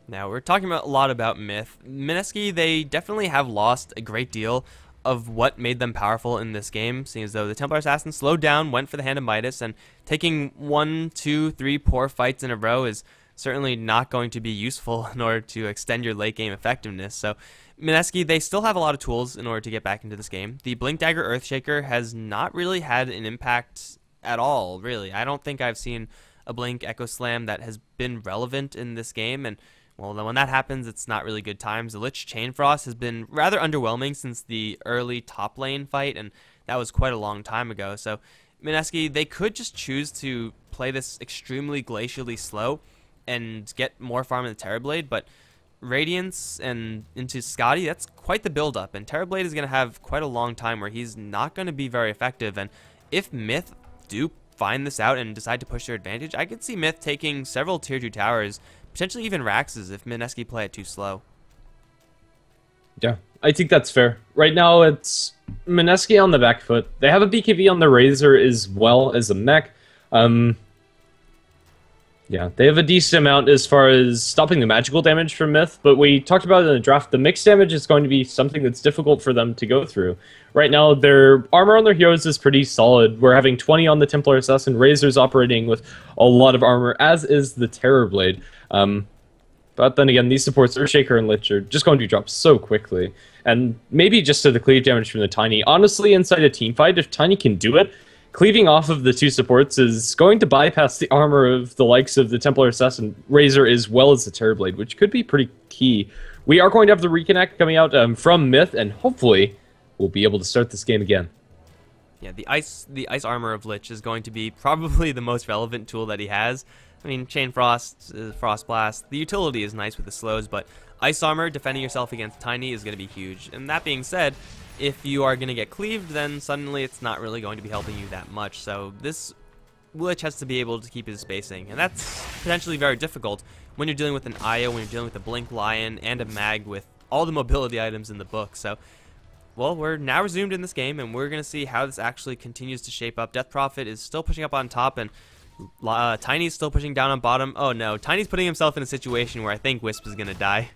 Now, we're talking a lot about MiTH. Mineski, they definitely have lost a great deal of what made them powerful in this game, seeing as though the Templar Assassin slowed down, went for the Hand of Midas, and taking 1, 2, 3 poor fights in a row is certainly not going to be useful in order to extend your late game effectiveness. So Mineski, they still have a lot of tools in order to get back into this game. The Blink Dagger Earthshaker has not really had an impact at all, really. I don't think I've seen a Blink Echo Slam that has been relevant in this game, and well, when that happens, it's not really good times. The Lich Chain Frost has been rather underwhelming since the early top lane fight, and that was quite a long time ago. So Mineski, they could just choose to play this extremely glacially slow and get more farm in the Terrorblade, but Radiance and into Scotty, that's quite the build-up, and Terrorblade is going to have quite a long time where he's not going to be very effective, and if MiTH do find this out and decide to push their advantage, I could see MiTH taking several tier 2 towers, potentially even Raxes if Mineski play it too slow. Yeah, I think that's fair. Right now, it's Mineski on the back foot. They have a BKB on the Razor as well as a mech. Yeah, they have a decent amount as far as stopping the magical damage from MiTH, but we talked about it in the draft, the mixed damage is going to be something that's difficult for them to go through. Right now, their armor on their heroes is pretty solid. We're having 20 on the Templar Assassin. Razor's operating with a lot of armor, as is the Terrorblade. But then again, these supports, Earthshaker and Lich, are just going to drop so quickly. And maybe just to the cleave damage from the Tiny. Honestly, inside a team fight, if Tiny can do it, cleaving off of the 2 supports is going to bypass the armor of the likes of the Templar Assassin, Razor, as well as the Terrorblade, which could be pretty key. We are going to have the reconnect coming out from MiTH, and hopefully we'll be able to start this game again. Yeah, the ice armor of Lich is going to be probably the most relevant tool that he has. I mean, Chain Frost, Frost Blast, the utility is nice with the slows, but ice armor, defending yourself against Tiny, is going to be huge. And that being said, if you are going to get cleaved, then suddenly it's not really going to be helping you that much. So this Lich has to be able to keep his spacing, and that's potentially very difficult when you're dealing with an Io, when you're dealing with a Blink Lion, and a Mag with all the mobility items in the book. So, well, we're now resumed in this game, and we're going to see how this actually continues to shape up. Death Prophet is still pushing up on top, and Tiny's still pushing down on bottom. Oh no, Tiny's putting himself in a situation where I think Wisp is going to die.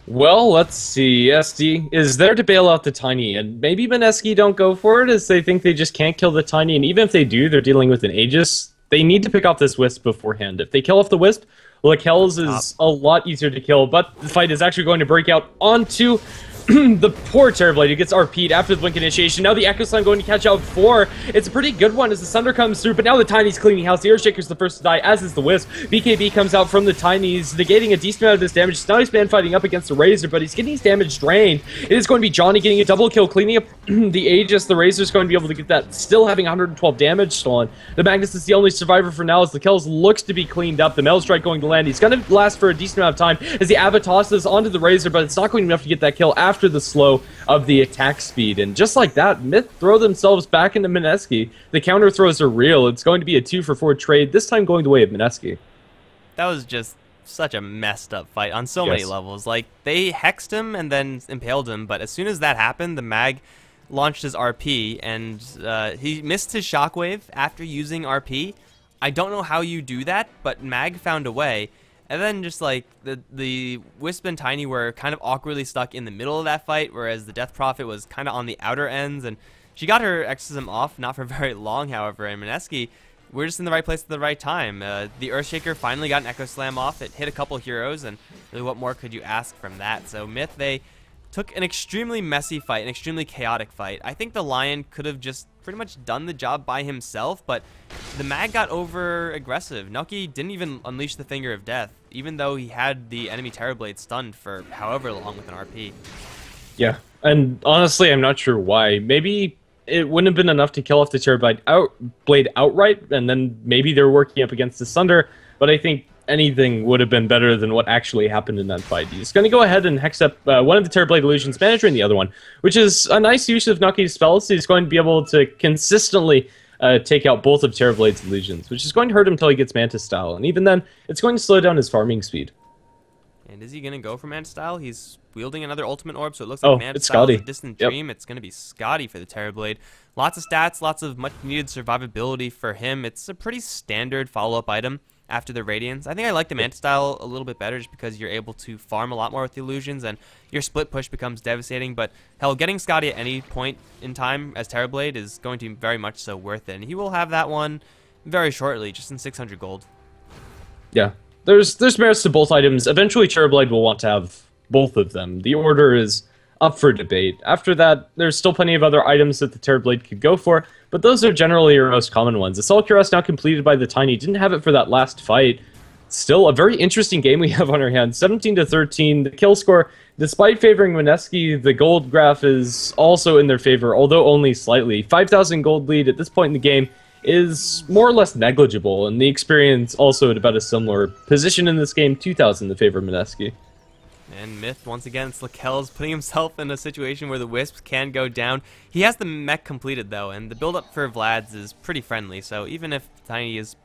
Well, let's see. SD is there to bail out the Tiny, and maybe Mineski don't go for it as they think they just can't kill the Tiny, and even if they do, they're dealing with an Aegis. They need to pick off this Wisp beforehand. If they kill off the Wisp, Lakelz is a lot easier to kill, but the fight is actually going to break out onto the poor Terrorblade who gets RP'd after the Blink initiation. Now the Echo Slam going to catch out 4. It's a pretty good one as the Sunder comes through, but now the Tiny's cleaning house. The Earthshaker's the first to die, as is the Wisp. BKB comes out from the Tiny's, negating a decent amount of this damage. Now he's man fighting up against the Razor, but he's getting his damage drained. It is going to be Johnny getting a double kill, cleaning up the Aegis. The Razor's going to be able to get that, still having 112 damage stolen. The Magnus is the only survivor for now as the Kells looks to be cleaned up. The Metal Strike going to land. He's going to last for a decent amount of time as the Ava tosses onto the Razor, but it's not going to be enough to get that kill after after the slow of the attack speed. And just like that, MiTH throw themselves back into Mineski. The counter throws are real. It's going to be a 2-for-4 trade, this time going the way of Mineski. That was just such a messed up fight on so many levels. Like, they hexed him and then impaled him, but as soon as that happened, the mag launched his RP, and he missed his shockwave after using RP. I don't know how you do that, but mag found a way. And then just like the Wisp and Tiny were kind of awkwardly stuck in the middle of that fight, whereas the Death Prophet was kind of on the outer ends, and she got her exorcism off, not for very long, however, and Mineski, we're just in the right place at the right time. The Earthshaker finally got an Echo Slam off. It hit a couple heroes, and really what more could you ask from that? So MiTH, they took an extremely messy fight, an extremely chaotic fight. I think the Lion could have just pretty much done the job by himself, but the mag got over aggressive. Nucky didn't even unleash the Finger of Death, even though he had the enemy Terrorblade stunned for however long with an RP. Yeah, and honestly, I'm not sure why. Maybe it wouldn't have been enough to kill off the Terrorblade outright, and then maybe they're working up against the Sunder, but I think anything would have been better than what actually happened in that fight. He's going to go ahead and hex up one of the Terrorblade Illusions Manager and the other one, which is a nice use of Nucky's spells. He's going to be able to consistently take out both of Terrorblade's Illusions, which is going to hurt him until he gets Mantis Style, and even then, it's going to slow down his farming speed. And is he going to go for Mantis Style? He's wielding another Ultimate Orb, so it looks like Mantis Style is a distant dream. It's going to be Scotty for the Terrorblade. Lots of stats, lots of much-needed survivability for him. It's a pretty standard follow-up item after the Radiance. I think I like the Mantis Style a little bit better just because you're able to farm a lot more with the Illusions, and your split push becomes devastating. But, hell, getting Scotty at any point in time as Terrorblade is going to be very much so worth it. And he will have that one very shortly, just in 600 gold. Yeah. There's merits to both items. Eventually, Terrorblade will want to have both of them. The order is up for debate. After that, there's still plenty of other items that the Terrorblade could go for, but those are generally your most common ones. Assault Cuirass now completed by the Tiny. Didn't have it for that last fight. Still a very interesting game we have on our hands. 17-13. The kill score, despite favoring Mineski, the gold graph is also in their favor, although only slightly. 5,000 gold lead at this point in the game is more or less negligible, and the experience also at about a similar position in this game, 2,000 in favor of Mineski. And MiTH, once again, Slakel's putting himself in a situation where the Wisps can go down. He has the mech completed, though, and the build-up for Vlad's is pretty friendly, so even if Tiny is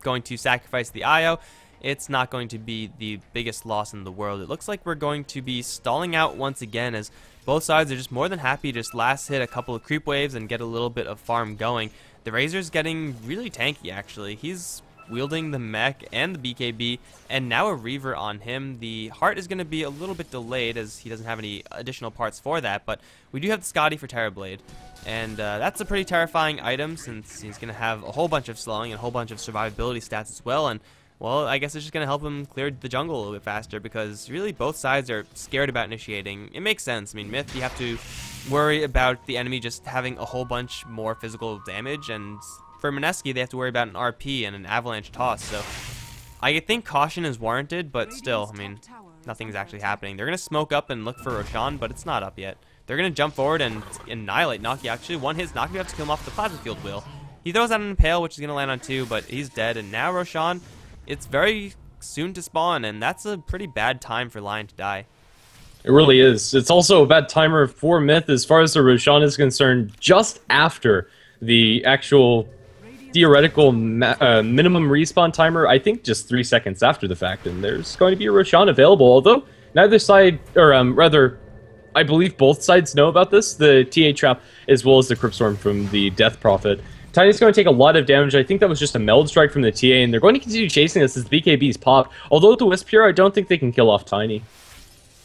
going to sacrifice the IO, it's not going to be the biggest loss in the world. It looks like we're going to be stalling out once again, as both sides are just more than happy to just last hit a couple of creep waves and get a little bit of farm going. The Razor's getting really tanky, actually. He's wielding the mech and the BKB, and now a Reaver on him. The Heart is going to be a little bit delayed, as he doesn't have any additional parts for that, but we do have the Scotty for Terrorblade, and that's a pretty terrifying item, since he's going to have a whole bunch of slowing and a whole bunch of survivability stats as well, and well, I guess it's just going to help him clear the jungle a little bit faster, because really both sides are scared about initiating. It makes sense. I mean, MiTH, you have to worry about the enemy just having a whole bunch more physical damage, and for Mineski, they have to worry about an RP and an avalanche toss, so I think caution is warranted, but still, I mean, nothing's actually happening. They're going to smoke up and look for Roshan, but it's not up yet. They're going to jump forward and annihilate Naki. Actually, one hits Naki, we have to kill him off the plasma field wheel. He throws out an Impale, which is going to land on 2, but he's dead, and now Roshan, it's very soon to spawn, and that's a pretty bad time for Lion to die. It really is. It's also a bad timer for MiTH as far as the Roshan is concerned, just after the actual theoretical minimum respawn timer, I think just 3 seconds after the fact, and there's going to be a Roshan available, although neither side, or rather, I believe both sides know about this, the TA trap as well as the Crypt Storm from the Death Prophet. Tiny's going to take a lot of damage. I think that was just a meld strike from the TA, and they're going to continue chasing this as the BKBs pop, although with the Wisp here, I don't think they can kill off Tiny.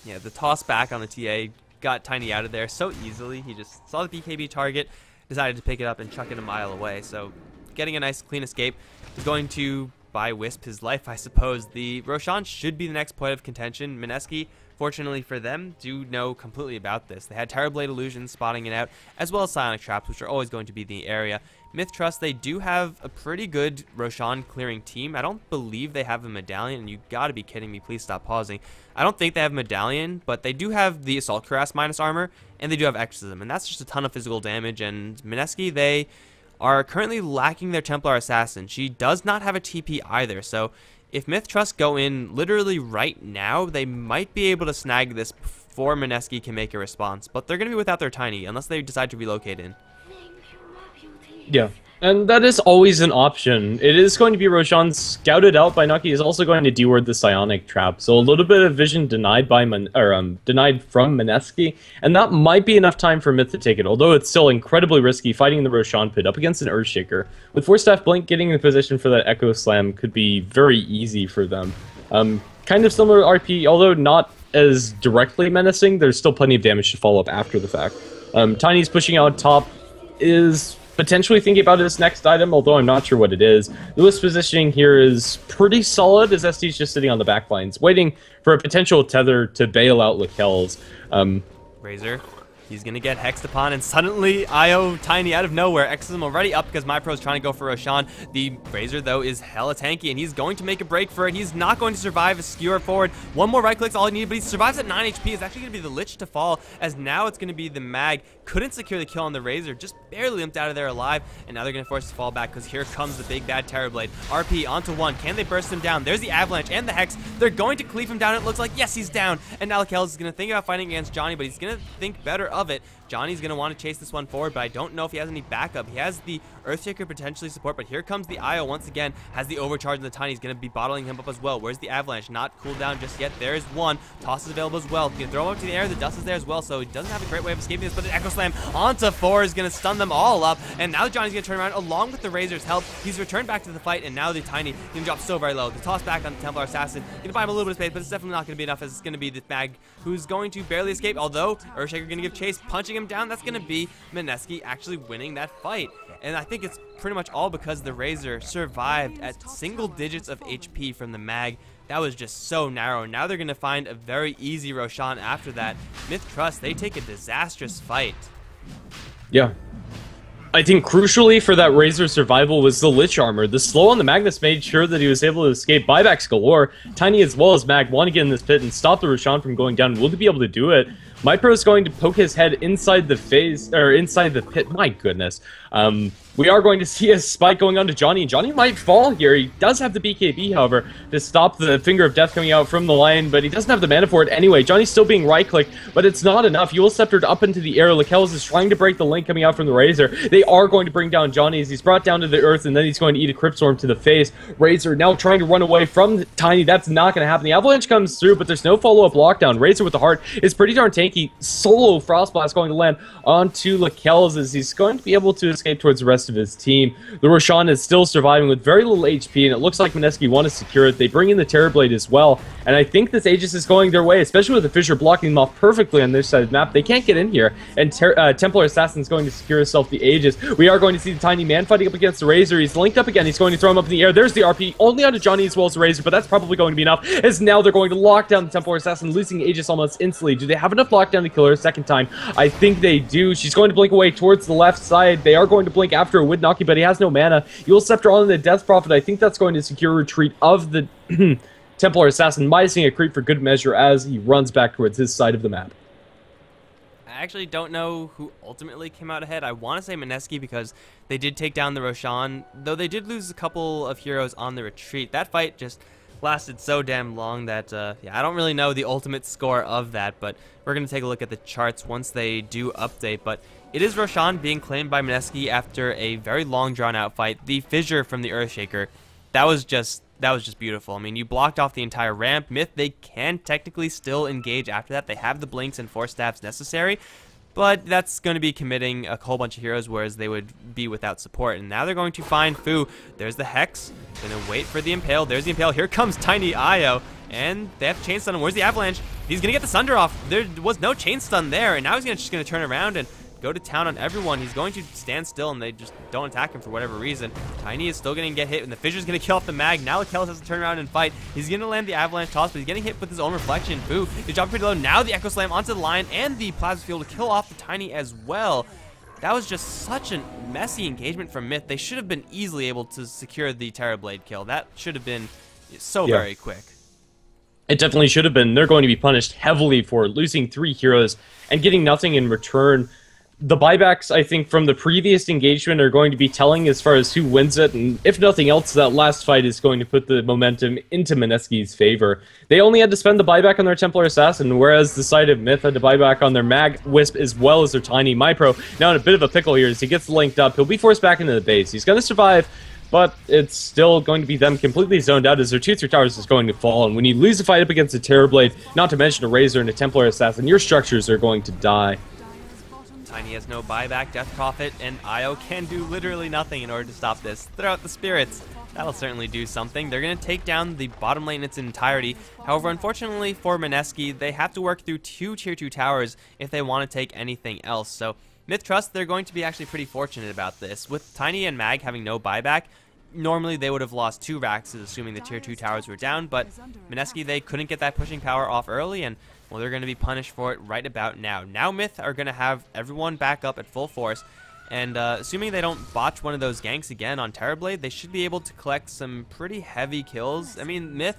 Yeah, the toss back on the TA got Tiny out of there so easily. He just saw the BKB target, decided to pick it up and chuck it a mile away, so getting a nice clean escape is going to buy Wisp his life, I suppose. The Roshan should be the next point of contention. Mineski, fortunately for them, do know completely about this. They had Terrorblade Illusions spotting it out, as well as Psionic Traps, which are always going to be in the area. MiTH Trust, they do have a pretty good Roshan clearing team. I don't believe they have a Medallion, and you gotta be kidding me, please stop pausing. I don't think they have a Medallion, but they do have the Assault Cuirass minus armor, and they do have Exorcism, and that's just a ton of physical damage. And Mineski, they are currently lacking their Templar Assassin. She does not have a TP either, so if MiTH Trust go in literally right now, they might be able to snag this before Mineski can make a response. But they're going to be without their Tiny, unless they decide to relocate in. Yeah. And that is always an option. It is going to be Roshan scouted out by Nucky. Is also going to deward the Psionic Trap. So a little bit of vision denied by denied from Mineski, and that might be enough time for MiTH to take it. Although it's still incredibly risky fighting the Roshan pit up against an Earthshaker. With 4-staff Blink, getting in the position for that Echo Slam could be very easy for them. Kind of similar to RP, although not as directly menacing. There's still plenty of damage to follow up after the fact. Tiny's pushing out top is potentially thinking about his next item, although I'm not sure what it is. Lewis' positioning here is pretty solid, as SD's just sitting on the back lines, waiting for a potential tether to bail out Lakel's. Razor, he's going to get hexed upon, and suddenly IO Tiny out of nowhere. Exism already up because MyPro's trying to go for Roshan. The Razor, though, is hella tanky, and he's going to make a break for it. He's not going to survive a skewer forward. One more right click's all he needed, but he survives at 9 HP. It's actually going to be the Lich to fall, as now it's going to be the Mag. Couldn't secure the kill on the Razor, just barely limped out of there alive, and now they're going to force to fall back because here comes the big bad Terrorblade. RP onto one. Can they burst him down? There's the Avalanche and the Hex. They're going to cleave him down. It looks like, yes, he's down. And now Lakel's is going to think about fighting against Johnny, but he's going to think better of it. Johnny's going to want to chase this one forward, but I don't know if he has any backup. He has the Earthshaker potentially support, but here comes the IO once again. Has the overcharge on the Tiny. He's going to be bottling him up as well. Where's the Avalanche? Not cooled down just yet. There's one. Toss is available as well. He's going to throw him up to the air. The dust is there as well, so he doesn't have a great way of escaping this, but an Echo Slam onto 4 is going to stun them all up, and now Johnny's going to turn around along with the Razor's help. He's returned back to the fight, and now the Tiny going to drop so very low. The toss back on the Templar Assassin. Going to buy him a little bit of space, but it's definitely not going to be enough, as it's going to be the Mag who's going to barely escape, although Earthshaker going to give chase, punching him down. That's going to be Mineski actually winning that fight. And I think it's pretty much all because the Razor survived at single digits of HP from the Mag. That was just so narrow. Now they're going to find a very easy Roshan after that. MiTH Trust, they take a disastrous fight. Yeah. I think crucially for that Razor's survival was the Lich armor. The slow on the Magnus made sure that he was able to escape. Buybacks galore. Tiny as well as Mag want to get in this pit and stop the Roshan from going down. Will they be able to do it? MyPro is going to poke his head inside the phase, or inside the pit. My goodness. We are going to see a spike going on to Johnny, and Johnny might fall here. He does have the BKB, however, to stop the Finger of Death coming out from the Lion, but he doesn't have the mana for it anyway. Johnny's still being right-clicked, but it's not enough. Yule Sceptered up into the air. Lakel's is trying to break the link coming out from the Razor. They are going to bring down Johnny as he's brought down to the earth, and then he's going to eat a Crypt Storm to the face. Razor now trying to run away from Tiny. That's not going to happen. The Avalanche comes through, but there's no follow-up lockdown. Razor with the heart is pretty darn tanky. Solo Frost Blast going to land onto Lakel's as he's going to be able to escape towards the rest of his team. The Roshan is still surviving with very little HP, and it looks like Mineski want to secure it. They bring in the Terrorblade as well, and I think this Aegis is going their way, especially with the Fissure blocking them off perfectly on this side of the map. They can't get in here, and Templar Assassin is going to secure himself the Aegis. We are going to see the Tiny Man fighting up against the Razor. He's linked up again. He's going to throw him up in the air. There's the RP, only onto Johnny as well as the Razor, but that's probably going to be enough, as now they're going to lock down the Templar Assassin, losing Aegis almost instantly. Do they have enough lockdown to kill her a second time? I think they do. She's going to blink away towards the left side. They are going to blink after a Widnaki, but he has no mana. Yule Scepter on the Death Prophet. I think that's going to secure retreat of the Templar Assassin, minusing a creep for good measure as he runs back towards his side of the map. I actually don't know who ultimately came out ahead. I want to say Mineski because they did take down the Roshan, though they did lose a couple of heroes on the retreat. That fight just lasted so damn long that, yeah, I don't really know the ultimate score of that, but we're going to take a look at the charts once they do update. But it is Roshan being claimed by Mineski after a very long, drawn-out fight. The fissure from the Earthshaker, that was just beautiful. I mean, you blocked off the entire ramp. MiTH, they can technically still engage after that. They have the blinks and 4 staffs necessary, but that's going to be committing a whole bunch of heroes, whereas they would be without support. And now they're going to find Fu. There's the Hex. Going to wait for the Impale. There's the Impale. Here comes Tiny IO. And they have Chain Stun him. Where's the Avalanche? He's going to get the Sunder off. There was no Chain Stun there. And now he's just going to turn around and go to town on everyone. He's going to stand still, and they just don't attack him for whatever reason. Tiny is still going to get hit, and the Fissure's going to kill off the Mag. Now Lakel's has to turn around and fight. He's going to land the Avalanche toss, but he's getting hit with his own reflection. Boo. They drop pretty low. Now the Echo Slam onto the Lion and the Plasma Field to kill off the Tiny as well. That was just such a messy engagement from MiTH. They should have been easily able to secure the Terrorblade kill. That should have been so very quick. It definitely should have been. They're going to be punished heavily for losing 3 heroes and getting nothing in return. the buybacks, I think, from the previous engagement are going to be telling as far as who wins it, and if nothing else, that last fight is going to put the momentum into Mineski's favor. They only had to spend the buyback on their Templar Assassin, whereas the side of MiTH had to buy back on their Mag Wisp as well as their Tiny MiPro. Now in a bit of a pickle here as he gets linked up. He'll be forced back into the base. He's going to survive, but it's still going to be them completely zoned out as their 2-3 towers is going to fall. And when you lose a fight up against a Terrorblade, not to mention a Razor and a Templar Assassin, your structures are going to die. Tiny has no buyback, Death Prophet, and Io can do literally nothing in order to stop this. Throw out the spirits. That'll certainly do something. They're going to take down the bottom lane in its entirety. However, unfortunately for Mineski, they have to work through 2 tier 2 towers if they want to take anything else. So MiTH Trust, they're going to be actually pretty fortunate about this. With Tiny and Mag having no buyback, normally they would have lost 2 Raxes, assuming the tier 2 towers were down, but Mineski, they couldn't get that pushing power off early, and well, they're going to be punished for it right about now. Now MiTH are going to have everyone back up at full force, and assuming they don't botch one of those ganks again on Terrorblade, they should be able to collect some pretty heavy kills. I mean, MiTH,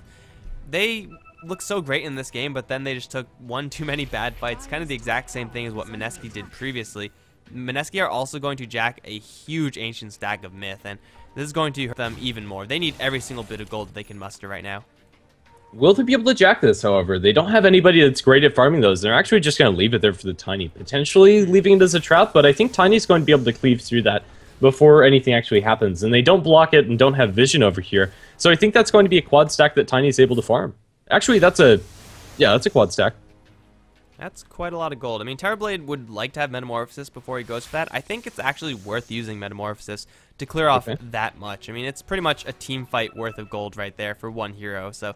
they look so great in this game, but then they just took one too many bad fights. Kind of the exact same thing as what Mineski did previously. Mineski are also going to jack a huge ancient stack of MiTH, and this is going to hurt them even more. They need every single bit of gold that they can muster right now. Will they be able to jack this, however? They don't have anybody that's great at farming those. They're actually just going to leave it there for the Tiny, potentially leaving it as a trap, but I think Tiny's going to be able to cleave through that before anything actually happens. And they don't block it and don't have vision over here. So I think that's going to be a quad stack that Tiny's able to farm. Actually, that's a quad stack. That's quite a lot of gold. I mean, Terrorblade would like to have Metamorphosis before he goes for that. I think it's actually worth using Metamorphosis to clear off that much. I mean, it's pretty much a team fight worth of gold right there for one hero. So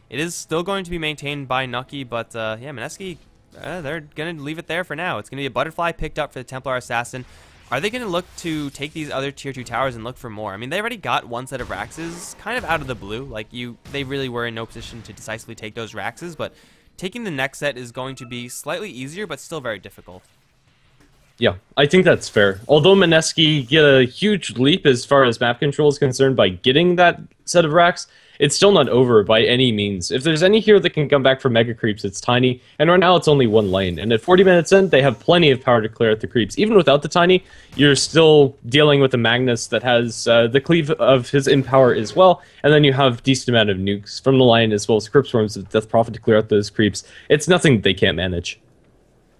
it is still going to be maintained by Nucky, but yeah, Mineski, they're going to leave it there for now. It's going to be a Butterfly picked up for the Templar Assassin. Are they going to look to take these other tier 2 towers and look for more? I mean, they already got one set of Raxes kind of out of the blue. Like, they really were in no position to decisively take those Raxes, but taking the next set is going to be slightly easier, but still very difficult. Yeah, I think that's fair. Although Mineski get a huge leap as far as map control is concerned by getting that set of racks, it's still not over by any means. If there's any hero that can come back from Mega Creeps, it's Tiny, and right now it's only one lane. And at 40 minutes in, they have plenty of power to clear out the creeps. Even without the Tiny, you're still dealing with a Magnus that has the cleave of his in-power as well, and then you have decent amount of nukes from the line as well as Crypt Swarms of Death Prophet to clear out those creeps. It's nothing they can't manage.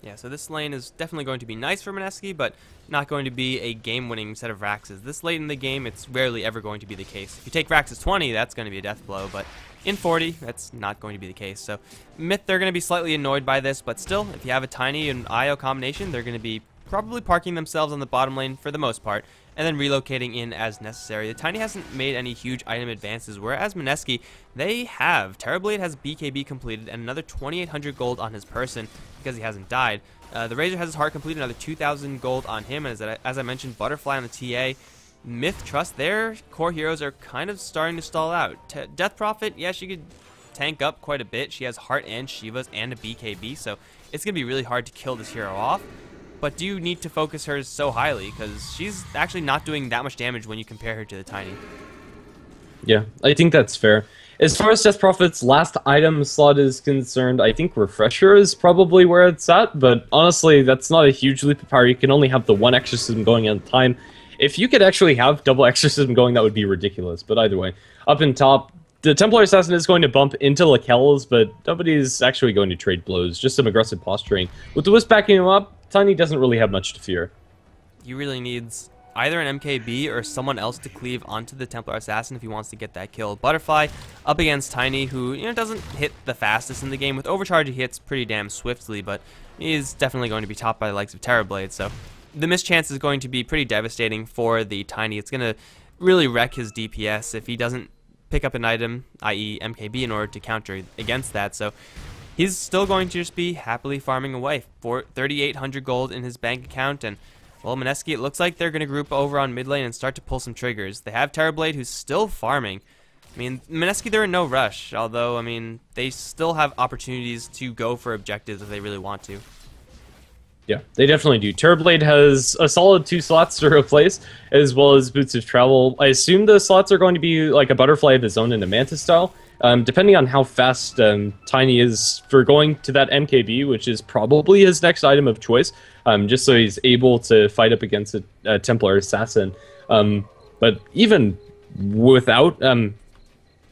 Yeah, so this lane is definitely going to be nice for Mineski, but not going to be a game-winning set of Raxes. This late in the game, it's rarely ever going to be the case. If you take Raxes 20, that's going to be a death blow, but in 40, that's not going to be the case. So MiTH, they're going to be slightly annoyed by this, but still, if you have a Tiny and IO combination, they're going to be probably parking themselves on the bottom lane for the most part, and then relocating in as necessary. The Tiny hasn't made any huge item advances, whereas Mineski, they have. Terrorblade has BKB completed and another 2,800 gold on his person because he hasn't died. The Razor has his heart completed, another 2,000 gold on him, and as I mentioned, Butterfly on the TA. MiTH Trust, their core heroes are kind of starting to stall out. Death Prophet, yeah, she could tank up quite a bit. She has heart and Shivas and a BKB, so it's going to be really hard to kill this hero off. But do you need to focus her so highly? Because she's actually not doing that much damage when you compare her to the Tiny. Yeah, I think that's fair. As far as Death Prophet's last item slot is concerned, I think Refresher is probably where it's at, but honestly, that's not a huge leap of power. You can only have the one Exorcism going at a time. If you could actually have double Exorcism going, that would be ridiculous, but either way. Up in top, the Templar Assassin is going to bump into Lakel's, but nobody's actually going to trade blows, just some aggressive posturing. With the Wisp backing him up, Tiny doesn't really have much to fear. He really needs either an MKB or someone else to cleave onto the Templar Assassin if he wants to get that kill. Butterfly up against Tiny, who doesn't hit the fastest in the game. With Overcharge, he hits pretty damn swiftly, but he is definitely going to be topped by the likes of Terrorblade, so the mischance is going to be pretty devastating for the Tiny. It's going to really wreck his DPS if he doesn't pick up an item, i.e. MKB, in order to counter against that, so he's still going to just be happily farming away for 3,800 gold in his bank account. And well, Mineski, it looks like they're going to group over on mid lane and start to pull some triggers. They have Terrorblade, who's still farming. I mean, Mineski, they're in no rush, although, I mean, they still have opportunities to go for objectives if they really want to. Yeah, they definitely do. Terrorblade has a solid 2 slots to replace, as well as Boots of Travel. I assume the slots are going to be like a Butterfly of his own and a Mantis style, Depending on how fast Tiny is for going to that MKB, which is probably his next item of choice, just so he's able to fight up against a Templar Assassin. But even without...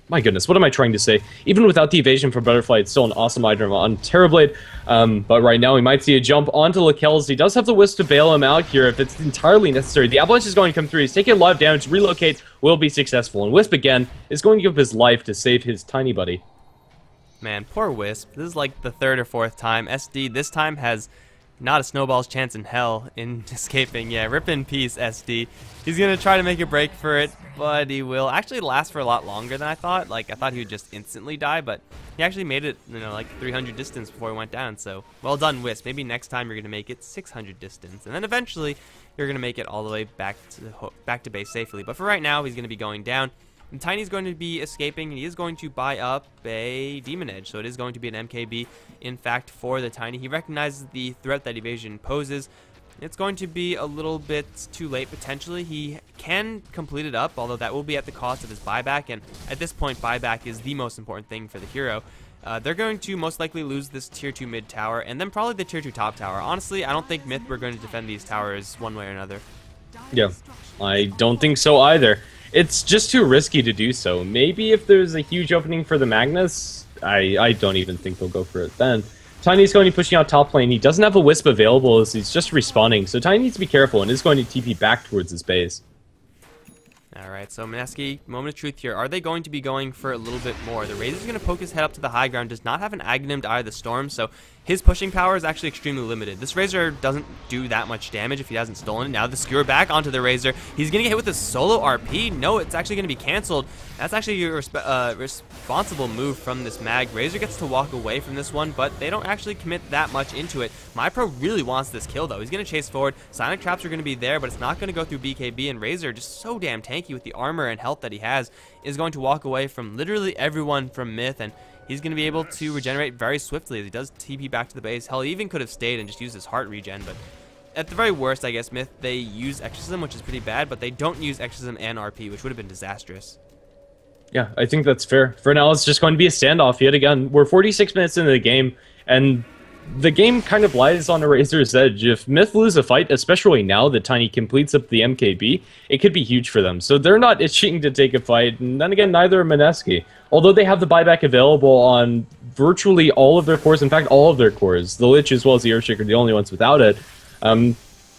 my goodness, what am I trying to say? Even without the evasion from Butterfly, it's still an awesome item on Terrorblade. But right now, we might see a jump onto Lakelz. He does have the Wisp to bail him out here if it's entirely necessary. The Avalanche is going to come through. He's taking a lot of damage. Relocate will be successful. And Wisp, again, is going to give up his life to save his tiny buddy. Man, poor Wisp. This is like the third or fourth time. SD this time has not a snowball's chance in hell in escaping. Yeah, rip in peace, SD. He's going to try to make a break for it, but he will actually last for a lot longer than I thought. Like, I thought he would just instantly die, but he actually made it, you know, like 300 distance before he went down. So, well done, Wisp. Maybe next time you're going to make it 600 distance, and then eventually you're going to make it all the way back to base safely. But for right now, he's going to be going down. And Tiny's going to be escaping, and he is going to buy up a Demon Edge, so it is going to be an MKB, in fact, for the Tiny. He recognizes the threat that evasion poses. It's going to be a little bit too late, potentially. He can complete it up, although that will be at the cost of his buyback, and at this point, buyback is the most important thing for the hero. They're going to most likely lose this tier 2 mid tower, and then probably the tier 2 top tower. Honestly, I don't think MiTH we're going to defend these towers one way or another. Yeah, I don't think so either. It's just too risky to do so. Maybe if there's a huge opening for the Magnus, I don't even think they'll go for it then. Tiny's going to be pushing out top lane. He doesn't have a Wisp available as he's just respawning, so Tiny needs to be careful and is going to TP back towards his base. Alright, so Mineski, moment of truth here. Are they going to be going for a little bit more? The Razor's going to poke his head up to the high ground, does not have an Aghanim to Eye of the Storm, so his pushing power is actually extremely limited. This Razor doesn't do that much damage if he hasn't stolen it. Now the Skewer back onto the Razor. He's going to get hit with a solo RP. No, it's actually going to be canceled. That's actually a responsible move from this mag. Razor gets to walk away from this one, but they don't actually commit that much into it. MyPro really wants this kill, though. He's going to chase forward. Sonic Traps are going to be there, but it's not going to go through BKB, and Razor, just so damn tanky with the armor and health that he has, is going to walk away from literally everyone from MiTH, and he's going to be able to regenerate very swiftly as he does TP back to the base. Hell, he even could have stayed and just used his heart regen, but at the very worst, I guess, MiTH, they use Exorcism, which is pretty bad, but they don't use Exorcism and RP, which would have been disastrous. Yeah, I think that's fair. For now, it's just going to be a standoff yet again. We're 46 minutes into the game, and the game kind of lies on a razor's edge. If MiTH lose a fight, especially now that Tiny completes up the MKB, it could be huge for them. So they're not itching to take a fight, and then again, neither are Mineski. Although they have the buyback available on virtually all of their cores, in fact, all of their cores, the Lich as well as the Earthshaker are the only ones without it,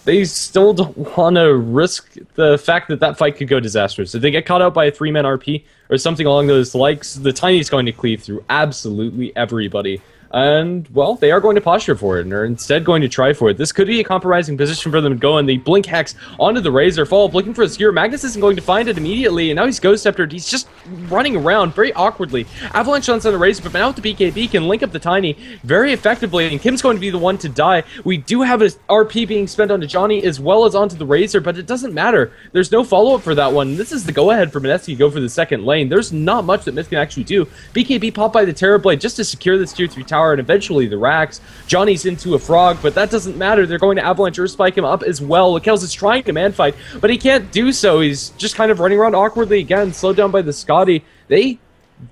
they still don't want to risk the fact that that fight could go disastrous. If they get caught out by a 3-man RP or something along those likes, the Tiny's going to cleave through absolutely everybody. And, well, they are going to posture for it, and are instead going to try for it. This could be a compromising position for them to go, and they blink Hex onto the Razor, follow up, looking for a Skewer. Magnus isn't going to find it immediately, and now he's Ghost Sceptered. He's just running around very awkwardly. Avalanche on the Razor, but now with the BKB can link up the Tiny very effectively, and Kim's going to be the one to die. We do have an RP being spent onto Johnny as well as onto the Razor, but it doesn't matter. There's no follow-up for that one. This is the go-ahead for Mineski to go for the second lane. There's not much that MiTH can actually do. BKB popped by the Terrorblade just to secure this tier 3 tower, and eventually the racks. Johnny's into a frog, but that doesn't matter. They're going to Avalanche Earth Spike him up as well. Lakelz is trying to man fight, but he can't do so. He's just kind of running around awkwardly again, slowed down by the Scotty. They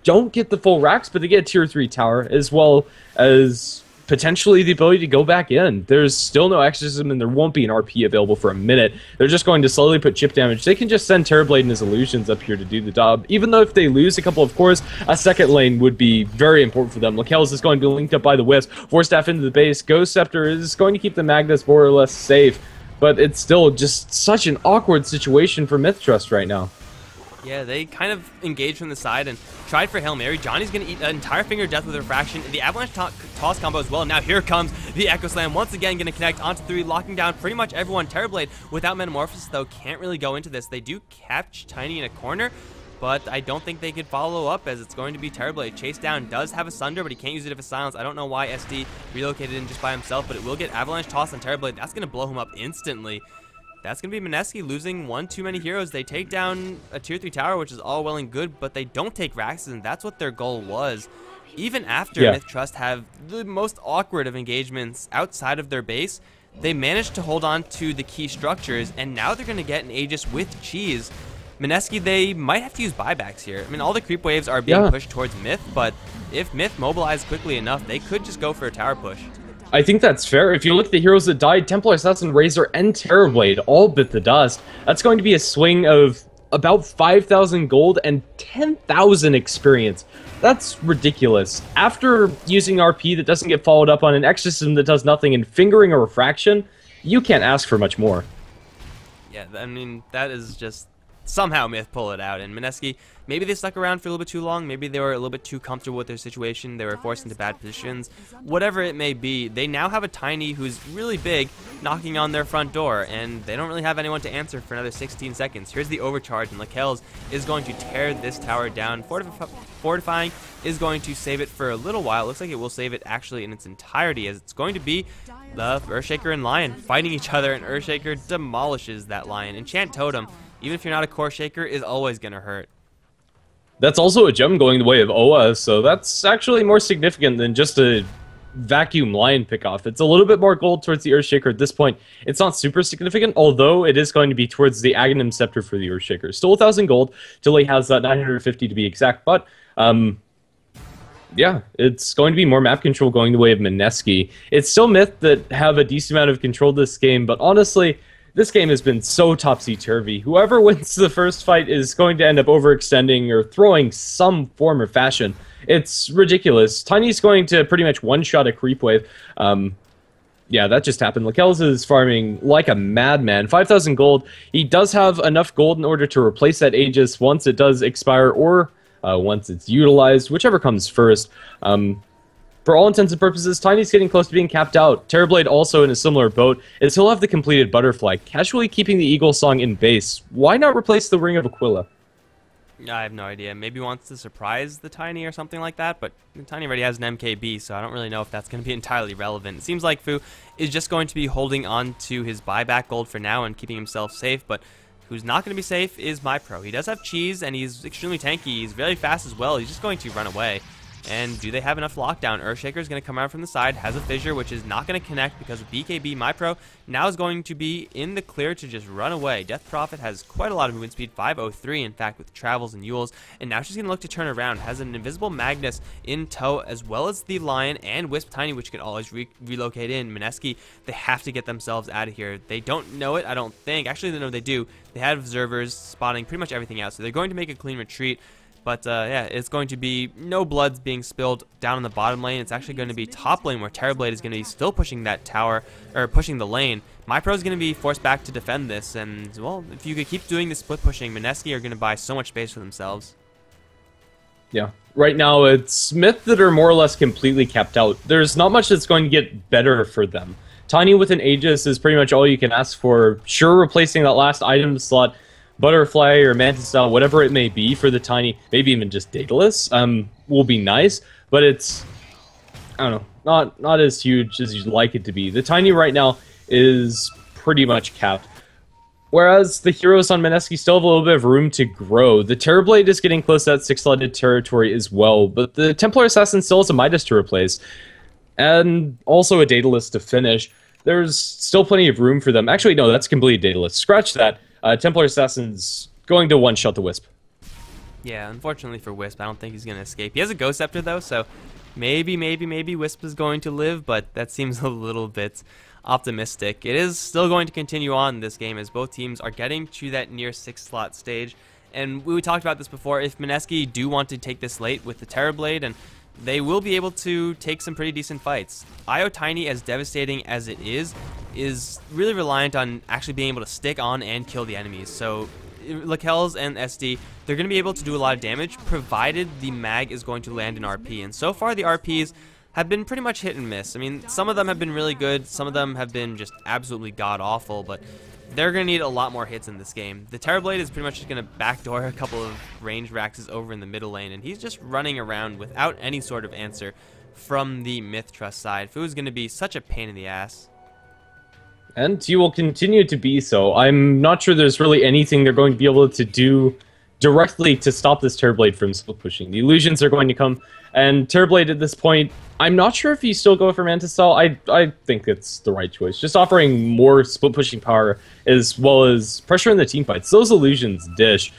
don't get the full racks, but they get a tier 3 tower, as well as potentially the ability to go back in. There's still no Exorcism, and there won't be an RP available for a minute. They're just going to slowly put chip damage. They can just send Terrorblade and his illusions up here to do the job. Even though if they lose a couple of cores, a second lane would be very important for them. Lakelz is going to be linked up by the Wisp. Force Staff into the base. Ghost Scepter is going to keep the Magnus more or less safe, but it's still just such an awkward situation for MiTH Trust right now. Yeah, they kind of engaged from the side and tried for Hail Mary. Johnny's going to eat an entire Finger of Death with Refraction. The Avalanche Toss combo as well. Now here comes the Echo Slam. Once again, going to connect onto 3, locking down pretty much everyone. Terrorblade without Metamorphosis, though, can't really go into this. They do catch Tiny in a corner, but I don't think they could follow up, as it's going to be Terrorblade. Chase down does have a Sunder, but he can't use it if it's silence. I don't know why SD relocated in just by himself, but it will get Avalanche Toss on Terrorblade. That's going to blow him up instantly. That's going to be Mineski losing one too many heroes. They take down a tier 3 tower, which is all well and good, but they don't take racks, and that's what their goal was. Even after MiTH Trust have the most awkward of engagements outside of their base, they managed to hold on to the key structures, and now they're going to get an Aegis with Cheese. Mineski, they might have to use buybacks here. I mean, all the creep waves are being pushed towards MiTH, but if MiTH mobilized quickly enough, they could just go for a tower push. I think that's fair. If you look at the heroes that died, Templar Assassin, Razor, and Terrorblade all bit the dust. That's going to be a swing of about 5,000 gold and 10,000 experience. That's ridiculous. After using RP that doesn't get followed up on an exorcism that does nothing and fingering a refraction, you can't ask for much more. Yeah, I mean, that is just... somehow MiTH pull it out, and Mineski, maybe they stuck around for a little bit too long, maybe they were a little bit too comfortable with their situation, they were forced into bad positions, whatever it may be, they now have a Tiny who's really big knocking on their front door, and they don't really have anyone to answer for another 16 seconds. Here's the overcharge, and Lekels is going to tear this tower down. Fortifying is going to save it for a little while. It looks like it will save it actually in its entirety, as it's going to be the Earthshaker and Lion fighting each other, and Earthshaker demolishes that Lion. Enchant Totem, even if you're not a core shaker, is always going to hurt. That's also a gem going the way of Oa, so that's actually more significant than just a vacuum Lion pickoff. It's a little bit more gold towards the Earthshaker at this point. It's not super significant, although it is going to be towards the Aghanim Scepter for the Earthshaker. Still 1,000 gold. Tilly has that 950 to be exact, but yeah, it's going to be more map control going the way of Mineski. It's still MiTH that have a decent amount of control this game, but honestly, this game has been so topsy-turvy. Whoever wins the first fight is going to end up overextending or throwing some form or fashion. It's ridiculous. Tiny's going to pretty much one-shot a creep wave. Yeah, that just happened. Lekels is farming like a madman. 5,000 gold. He does have enough gold in order to replace that Aegis once it does expire, or once it's utilized, whichever comes first. For all intents and purposes, Tiny's getting close to being capped out. Terrorblade also in a similar boat, is he'll have the completed butterfly, casually keeping the Eagle Song in base. Why not replace the Ring of Aquila? I have no idea. Maybe wants to surprise the Tiny or something like that, but the Tiny already has an MKB, so I don't really know if that's going to be entirely relevant. It seems like Fu is just going to be holding on to his buyback gold for now and keeping himself safe, but who's not going to be safe is MyPro. He does have cheese, and he's extremely tanky. He's very fast as well. He's just going to run away. And do they have enough lockdown? Earthshaker is going to come around from the side, has a fissure, which is not going to connect because of BKB. MyPro now is going to be in the clear to just run away. Death Prophet has quite a lot of movement speed, 503 in fact, with travels and Yules, and now she's going to look to turn around. Has an invisible Magnus in tow, as well as the Lion and Wisp Tiny, which can always relocate in. Mineski, they have to get themselves out of here. They don't know it, I don't think. Actually, no, they do. They have observers spotting pretty much everything out, so they're going to make a clean retreat. But yeah, it's going to be no bloods being spilled down in the bottom lane. It's actually going to be top lane where Terrorblade is going to be still pushing that tower, or pushing the lane. MyPro is going to be forced back to defend this, and well, if you could keep doing the split pushing, Mineski are going to buy so much space for themselves. Yeah, right now it's MiTH that are more or less completely capped out. There's not much that's going to get better for them. Tiny with an Aegis is pretty much all you can ask for. Sure, replacing that last item slot, Butterfly or Mantis style, whatever it may be for the Tiny, maybe even just Daedalus, will be nice, but it's, I don't know, not as huge as you'd like it to be. The Tiny right now is pretty much capped, whereas the heroes on Mineski still have a little bit of room to grow. The Terrorblade is getting close to that 6-slotted territory as well, but the Templar Assassin still has a MiTH to replace, and also a Daedalus to finish. There's still plenty of room for them. Actually, no, that's completely Daedalus. Scratch that. Templar Assassin's going to one-shot the Wisp. Yeah, unfortunately for Wisp, I don't think he's going to escape. He has a Ghost Scepter, though, so maybe Wisp is going to live, but that seems a little bit optimistic. It is still going to continue on this game as both teams are getting to that near 6-slot stage. And we talked about this before. If Mineski do want to take this late with the Terrorblade, and they will be able to take some pretty decent fights. IO Tiny, as devastating as it is really reliant on actually being able to stick on and kill the enemies. So Lekels and SD, they're going to be able to do a lot of damage, provided the mag is going to land in RP. And so far, the RPs have been pretty much hit and miss. I mean, some of them have been really good, some of them have been just absolutely god-awful, but they're going to need a lot more hits in this game. The Terrorblade is pretty much just going to backdoor a couple of ranged Raxes over in the middle lane, and he's just running around without any sort of answer from the MiTH Trust side. Fu is going to be such a pain in the ass. And he will continue to be so. I'm not sure there's really anything they're going to be able to do directly to stop this Terrorblade from split pushing. The illusions are going to come, and Terrorblade at this point, I'm not sure if you still go for Mantis style. I think it's the right choice. Just offering more split pushing power as well as pressure in the team fights. Those illusions dish.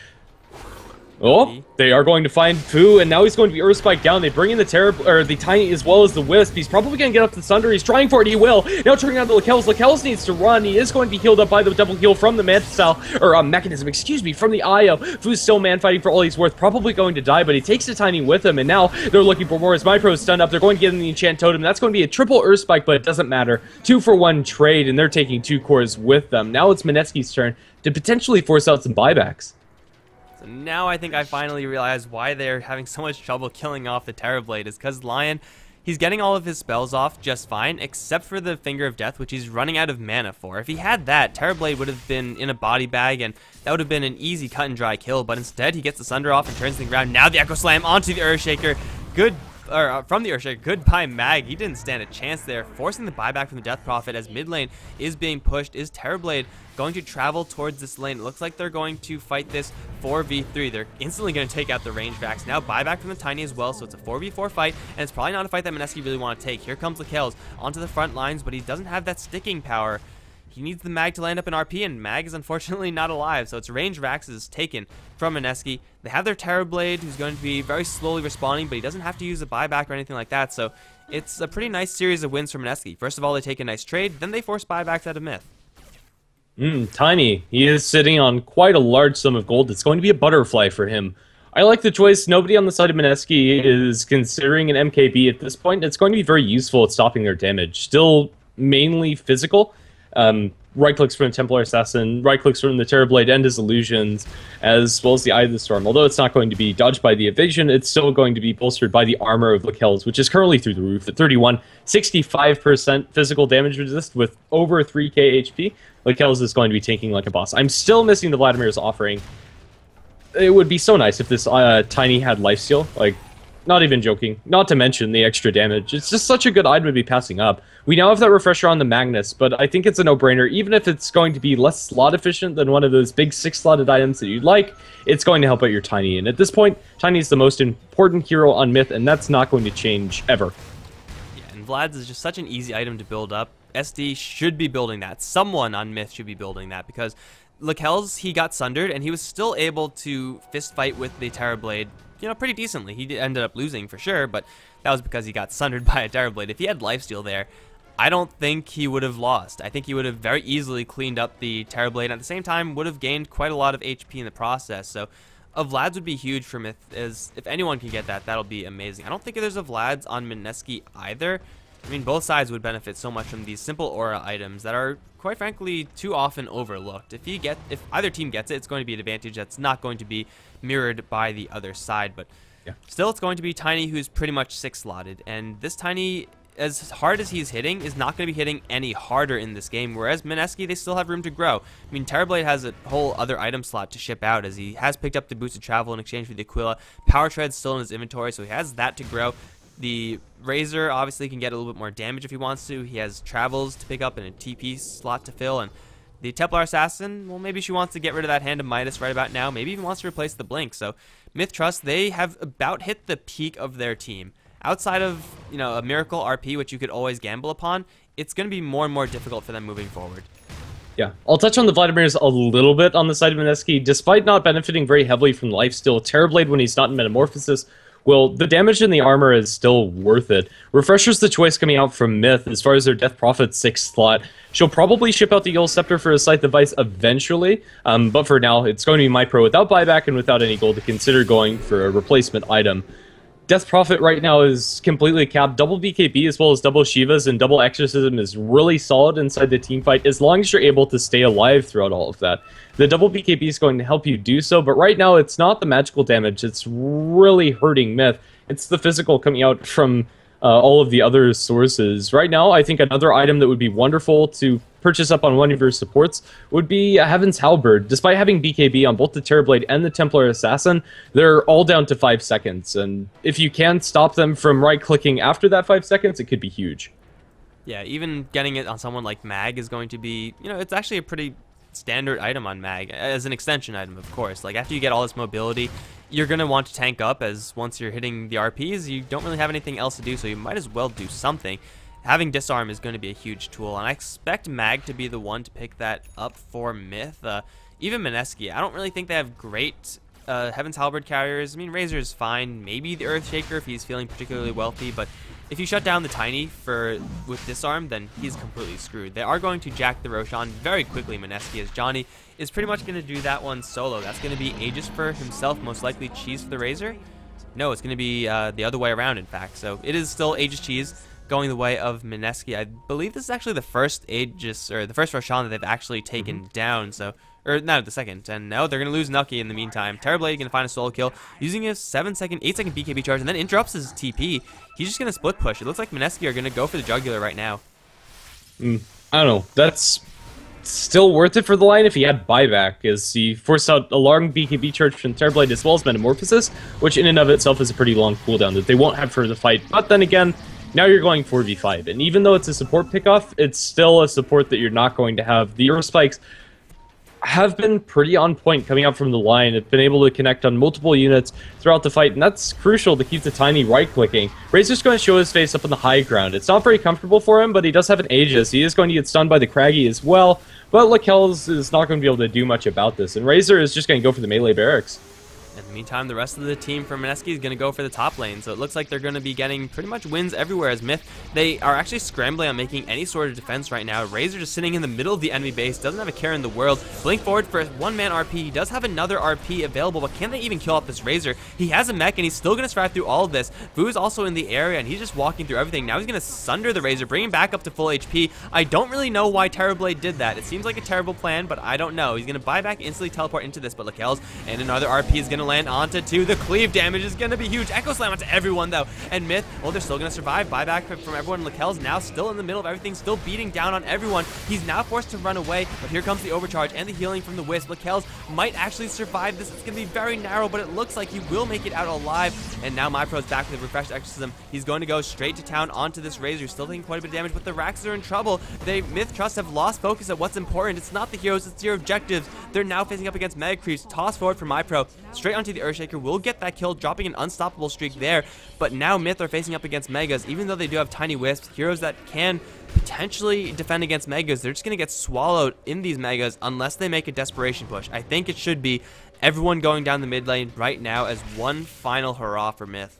Oh, they are going to find Fu, and now he's going to be Earth Spike down. They bring in the Tiny as well as the Wisp. He's probably going to get up to the Thunder. He's trying for it. He will. Now turning on the Lakels. Lakels needs to run. He is going to be healed up by the double heal from the Mechanism, excuse me, from the IO. Fu's still man fighting for all he's worth. Probably going to die, but he takes the Tiny with him, and now they're looking for more. As MyPro's stunned up, they're going to get in the Enchant Totem. That's going to be a triple Earth Spike, but it doesn't matter. 2-for-1 trade, and they're taking 2 cores with them. Now it's Mineski's turn to potentially force out some buybacks. So now I think I finally realize why they're having so much trouble killing off the Terrorblade is because Lion, he's getting all of his spells off just fine, except for the Finger of Death, which he's running out of mana for. If he had that, Terrorblade would have been in a body bag, and that would have been an easy cut and dry kill, but instead he gets the Sunder off and turns things around. Now the Echo Slam onto the Earthshaker. From the Earthshaker, goodbye Mag. He didn't stand a chance there, forcing the buyback from the Death Prophet as mid lane is being pushed. Is Terrorblade going to travel towards this lane? It looks like they're going to fight this 4v3. They're instantly going to take out the range backs. Now buyback from the Tiny as well, so it's a 4v4 fight, and it's probably not a fight that Mineski really want to take. Here comes Lakels onto the front lines, but he doesn't have that sticking power. He needs the Mag to land up in RP, and Mag is unfortunately not alive, so it's range Vax is taken from Mineski. They have their Terrorblade, who's going to be very slowly respawning, but he doesn't have to use a buyback or anything like that, so it's a pretty nice series of wins for Mineski. First of all, they take a nice trade, then they force buybacks out of Myth. Tiny. He is sitting on quite a large sum of gold. It's going to be a butterfly for him. I like the choice. Nobody on the side of Mineski is considering an MKB at this point. It's going to be very useful at stopping their damage. Still mainly physical. Right clicks from the Templar Assassin, right clicks from the Terrorblade and his illusions, as well as the Eye of the Storm. Although it's not going to be dodged by the evasion, it's still going to be bolstered by the armor of Lakels, which is currently through the roof at 31, 65% physical damage resist with over 3k HP. Lakels is going to be tanking like a boss. I'm still missing the Vladimir's offering. It would be so nice if this Tiny had lifesteal, like, not even joking. Not to mention the extra damage. It's just such a good item to be passing up. We now have that refresher on the Magnus, but I think it's a no-brainer. Even if it's going to be less slot efficient than one of those big 6-slotted items that you'd like, it's going to help out your Tiny. And at this point, Tiny is the most important hero on Myth, and that's not going to change ever. Yeah, and Vlad's is just such an easy item to build up. SD should be building that. Someone on Myth should be building that, because Lakels, he got sundered, and he was still able to fist fight with the Terrorblade, you know, pretty decently. He ended up losing for sure, but that was because he got sundered by a Terrorblade. If he had lifesteal there, I don't think he would have lost. I think he would have very easily cleaned up the Terrorblade, and at the same time would have gained quite a lot of HP in the process. So a Vlad's would be huge for Myth, as if anyone can get that, that'll be amazing. I don't think there's a Vlad's on Mineski either. I mean, both sides would benefit so much from these simple aura items that are, quite frankly, too often overlooked. If either team gets it, it's going to be an advantage that's not going to be mirrored by the other side. But yeah, still, it's going to be Tiny, who's pretty much 6-slotted. And this Tiny, as hard as he's hitting, is not going to be hitting any harder in this game. Whereas Mineski, they still have room to grow. I mean, Terrorblade has a whole other item slot to ship out, as he has picked up the Boosted Travel in exchange for the Aquila. Power Tread's still in his inventory, so he has that to grow. The Razor obviously can get a little bit more damage if he wants to. He has Travels to pick up and a TP slot to fill. And the Templar Assassin, well, maybe she wants to get rid of that Hand of Midas right about now. Maybe even wants to replace the Blink. So Myth Trust, they have about hit the peak of their team. Outside of, you know, a Miracle RP, which you could always gamble upon, it's going to be more and more difficult for them moving forward. Yeah, I'll touch on the Vladimirs a little bit on the side of Mineski. Despite not benefiting very heavily from lifesteal, Terrorblade, when he's not in Metamorphosis, well, the damage in the armor is still worth it. Refresher's the choice coming out from Myth as far as their Death Prophet 6th slot. She'll probably ship out the Yule Scepter for a Scythe device eventually, but for now, it's going to be MyPro without buyback and without any gold to consider going for a replacement item. Death Prophet right now is completely capped. Double BKB as well as double Shivas and double Exorcism is really solid inside the team fight as long as you're able to stay alive throughout all of that. The double BKB is going to help you do so, but right now it's not the magical damage. It's really hurting Myth. It's the physical coming out from all of the other sources. Right now, I think another item that would be wonderful to purchase up on one of your supports would be Heaven's Halberd. Despite having BKB on both the Terrorblade and the Templar Assassin, they're all down to 5 seconds. And if you can stop them from right-clicking after that 5 seconds, it could be huge. Yeah, even getting it on someone like Mag is going to be, you know, it's actually a pretty standard item on Mag, as an extension item, of course. Like, after you get all this mobility, you're going to want to tank up, as once you're hitting the RPs, you don't really have anything else to do, so you might as well do something. Having Disarm is going to be a huge tool, and I expect Mag to be the one to pick that up for Myth. Even Mineski, I don't really think they have great Heaven's Halberd carriers, I mean, Razor's fine. Maybe the Earthshaker if he's feeling particularly wealthy, but if you shut down the Tiny with Disarm, then he's completely screwed. They are going to jack the Roshan very quickly, Mineski, as Johnny is pretty much going to do that one solo. That's going to be Aegis for himself, most likely Cheese for the Razor. No, it's going to be the other way around, in fact. So it is still Aegis Cheese going the way of Mineski. I believe this is actually the first Aegis, or the first Roshan that they've actually taken down, so... Or, no, the second. And no, they're going to lose Nucky in the meantime. Terrorblade going to find a solo kill using his 8-second BKB charge and then interrupts his TP. He's just going to split push. It looks like Mineski are going to go for the jugular right now. I don't know. That's still worth it for the line if he had buyback, as he forced out a long BKB charge from Terrorblade as well as Metamorphosis, which in and of itself is a pretty long cooldown that they won't have for the fight. But then again, now you're going 4v5. And even though it's a support pickoff, it's still a support that you're not going to have. The Earth Spikes have been pretty on point coming out from the line. It's been able to connect on multiple units throughout the fight, and that's crucial to keep the Tiny right-clicking. Razor's going to show his face up on the high ground. It's not very comfortable for him, but he does have an Aegis. He is going to get stunned by the Craggy as well, but Lakel's is not going to be able to do much about this, and Razor is just going to go for the melee barracks. In the meantime, the rest of the team from Mineski is going to go for the top lane, so it looks like they're going to be getting pretty much wins everywhere as MiTH. They are actually scrambling on making any sort of defense right now. Razor just sitting in the middle of the enemy base, doesn't have a care in the world. Blink forward for a one-man RP. He does have another RP available, but can they even kill off this Razor? He has a mech, and he's still going to survive through all of this. Vu is also in the area, and he's just walking through everything. Now he's going to sunder the Razor, bring him back up to full HP. I don't really know why Terrorblade did that. It seems like a terrible plan, but I don't know. He's going to buy back, instantly teleport into this, but Lakel's and another RP is going to land onto two. The cleave damage is going to be huge. Echo Slam onto everyone, though. And MiTH, well, they're still going to survive. Buyback from everyone. Lakel's now still in the middle of everything, still beating down on everyone. He's now forced to run away, but here comes the overcharge and the healing from the Wisp. Lakel's might actually survive this. It's going to be very narrow, but it looks like he will make it out alive. And now MyPro's back with a refreshed Exorcism. He's going to go straight to town onto this Razor. Still taking quite a bit of damage, but the Raxes are in trouble. MiTH Trust have lost focus at what's important. It's not the heroes, it's your objectives. They're now facing up against Mega Creeps. Toss forward for MyPro. Straight onto the Earthshaker. Will get that kill, dropping an unstoppable streak there. But now MiTH are facing up against Megas. Even though they do have Tiny Wisps, heroes that can potentially defend against Megas, they're just going to get swallowed in these Megas unless they make a desperation push. I think it should be everyone going down the mid lane right now as one final hurrah for MiTH.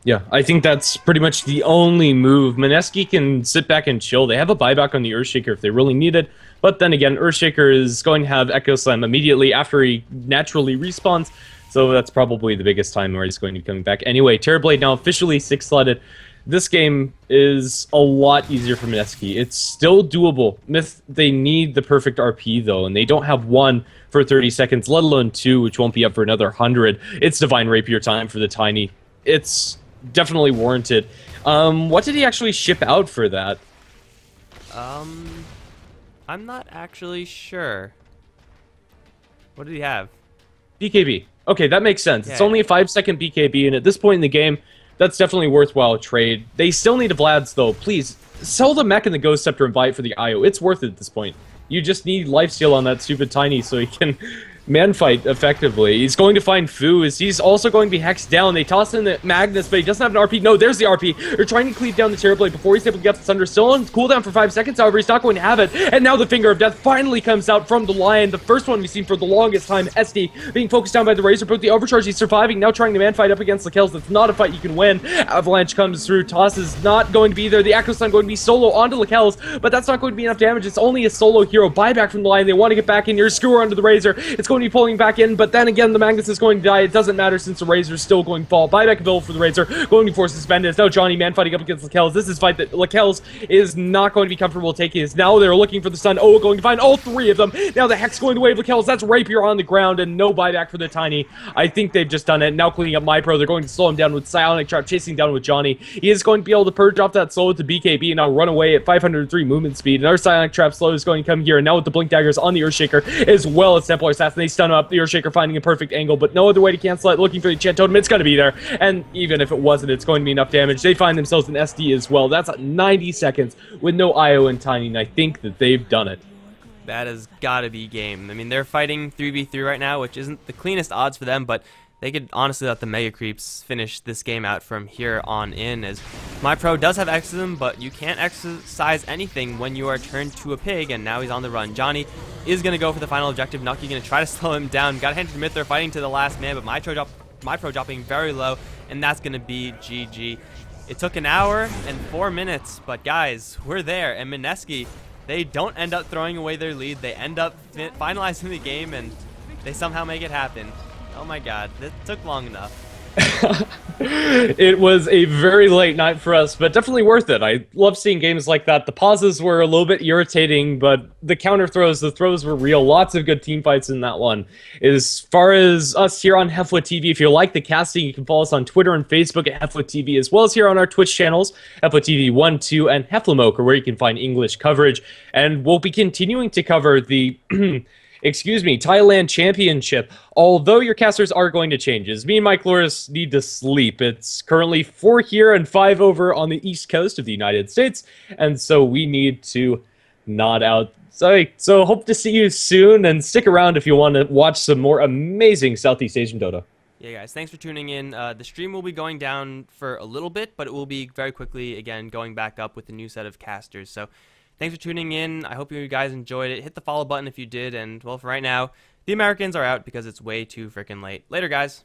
Yeah, I think that's pretty much the only move. Mineski can sit back and chill. They have a buyback on the Earthshaker if they really need it. But then again, Earthshaker is going to have Echo Slam immediately after he naturally respawns. So that's probably the biggest time where he's going to be coming back. Anyway, Terrorblade now officially 6-slotted. This game is a lot easier for Mineski. It's still doable. MiTH, they need the perfect RP, though, and they don't have one for 30 seconds, let alone two, which won't be up for another 100. It's Divine Rapier time for the Tiny. It's definitely warranted. What did he actually ship out for that? I'm not actually sure. What did he have? BKB. Okay, that makes sense. Yeah. It's only a 5-second BKB, and at this point in the game, that's definitely worthwhile trade. They still need a Vlad's, though. Please, sell the mech and the Ghost Scepter and buy it for the IO. It's worth it at this point. You just need lifesteal on that stupid Tiny so he can man fight effectively. He's going to find Fu, as he's also going to be hexed down. They toss in the Magnus, but he doesn't have an RP. No, there's the RP. They're trying to cleave down the Terrorblade before he's able to get the Thunder. Still on cooldown for 5 seconds, however, he's not going to have it. And now the Finger of Death finally comes out from the Lion. The first one we've seen for the longest time. SD being focused down by the Razor, but the Overcharge, he's surviving. Now trying to man fight up against Lakel's. That's not a fight you can win. Avalanche comes through. Toss is not going to be there. The Echo Stun going to be solo onto Lakel's, but that's not going to be enough damage. It's only a solo hero. Buyback from the Lion. They want to get back in here. Skewer onto the Razor. It's going to be pulling back in, but then again, the Magnus is going to die. It doesn't matter since the Razor is still going to fall. Buyback available for the Razor. Going to force suspended. It's now Johnny man fighting up against Lakel's. This is a fight that Lakel's is not going to be comfortable taking. Now they're looking for the stun. Oh, going to find all three of them. Now the Hex going to wave Lakel's. That's Rapier on the ground and no buyback for the Tiny. I think they've just done it. Now cleaning up MyPro. They're going to slow him down with Psionic Trap, chasing down with Johnny. He is going to be able to purge off that slow to BKB and now run away at 503 movement speed. Another Psionic Trap slow is going to come here, and now with the Blink Daggers on the Earthshaker as well as Templar Assassin. They stun him up. The Earthshaker finding a perfect angle, but no other way to cancel it. Looking for the Enchant Totem. It's going to be there, and even if it wasn't, it's going to be enough damage. They find themselves in SD as well. That's at 90 seconds with no IO and Tiny, and I think that they've done it. That has got to be game. I mean, they're fighting 3v3 right now, which isn't the cleanest odds for them, but they could honestly let the Mega Creeps finish this game out from here on in, as MyPro does have Exorcism, but you can't exercise anything when you are turned to a pig, and now he's on the run. Johnny is going to go for the final objective. Nucky going to try to slow him down. Got a hand to MiTH, they're fighting to the last man, but MyPro dropping very low, and that's going to be GG. It took an hour and 4 minutes, but guys, we're there, and Mineski, they don't end up throwing away their lead. They end up finalizing the game, and they somehow make it happen. Oh my god, this took long enough. It was a very late night for us, but definitely worth it. I love seeing games like that. The pauses were a little bit irritating, but the counter throws, the throws were real. Lots of good team fights in that one. As far as us here on HeflaTV, if you like the casting, you can follow us on Twitter and Facebook at HeflaTV, as well as here on our Twitch channels, HeflaTV 1, 2, and HeflaMoker, where you can find English coverage. And we'll be continuing to cover the Thailand Championship, although your casters are going to change. As me and Mike Loris need to sleep. It's currently 4 here and 5 over on the east coast of the United States, and so we need to nod out. So hope to see you soon, and stick around if you want to watch some more amazing Southeast Asian Dota. Yeah, guys, thanks for tuning in. The stream will be going down for a little bit, but it will be very quickly, again, going back up with a new set of casters. So thanks for tuning in. I hope you guys enjoyed it. Hit the follow button if you did. And, well, for right now, the Americans are out because it's way too freaking late. Later, guys.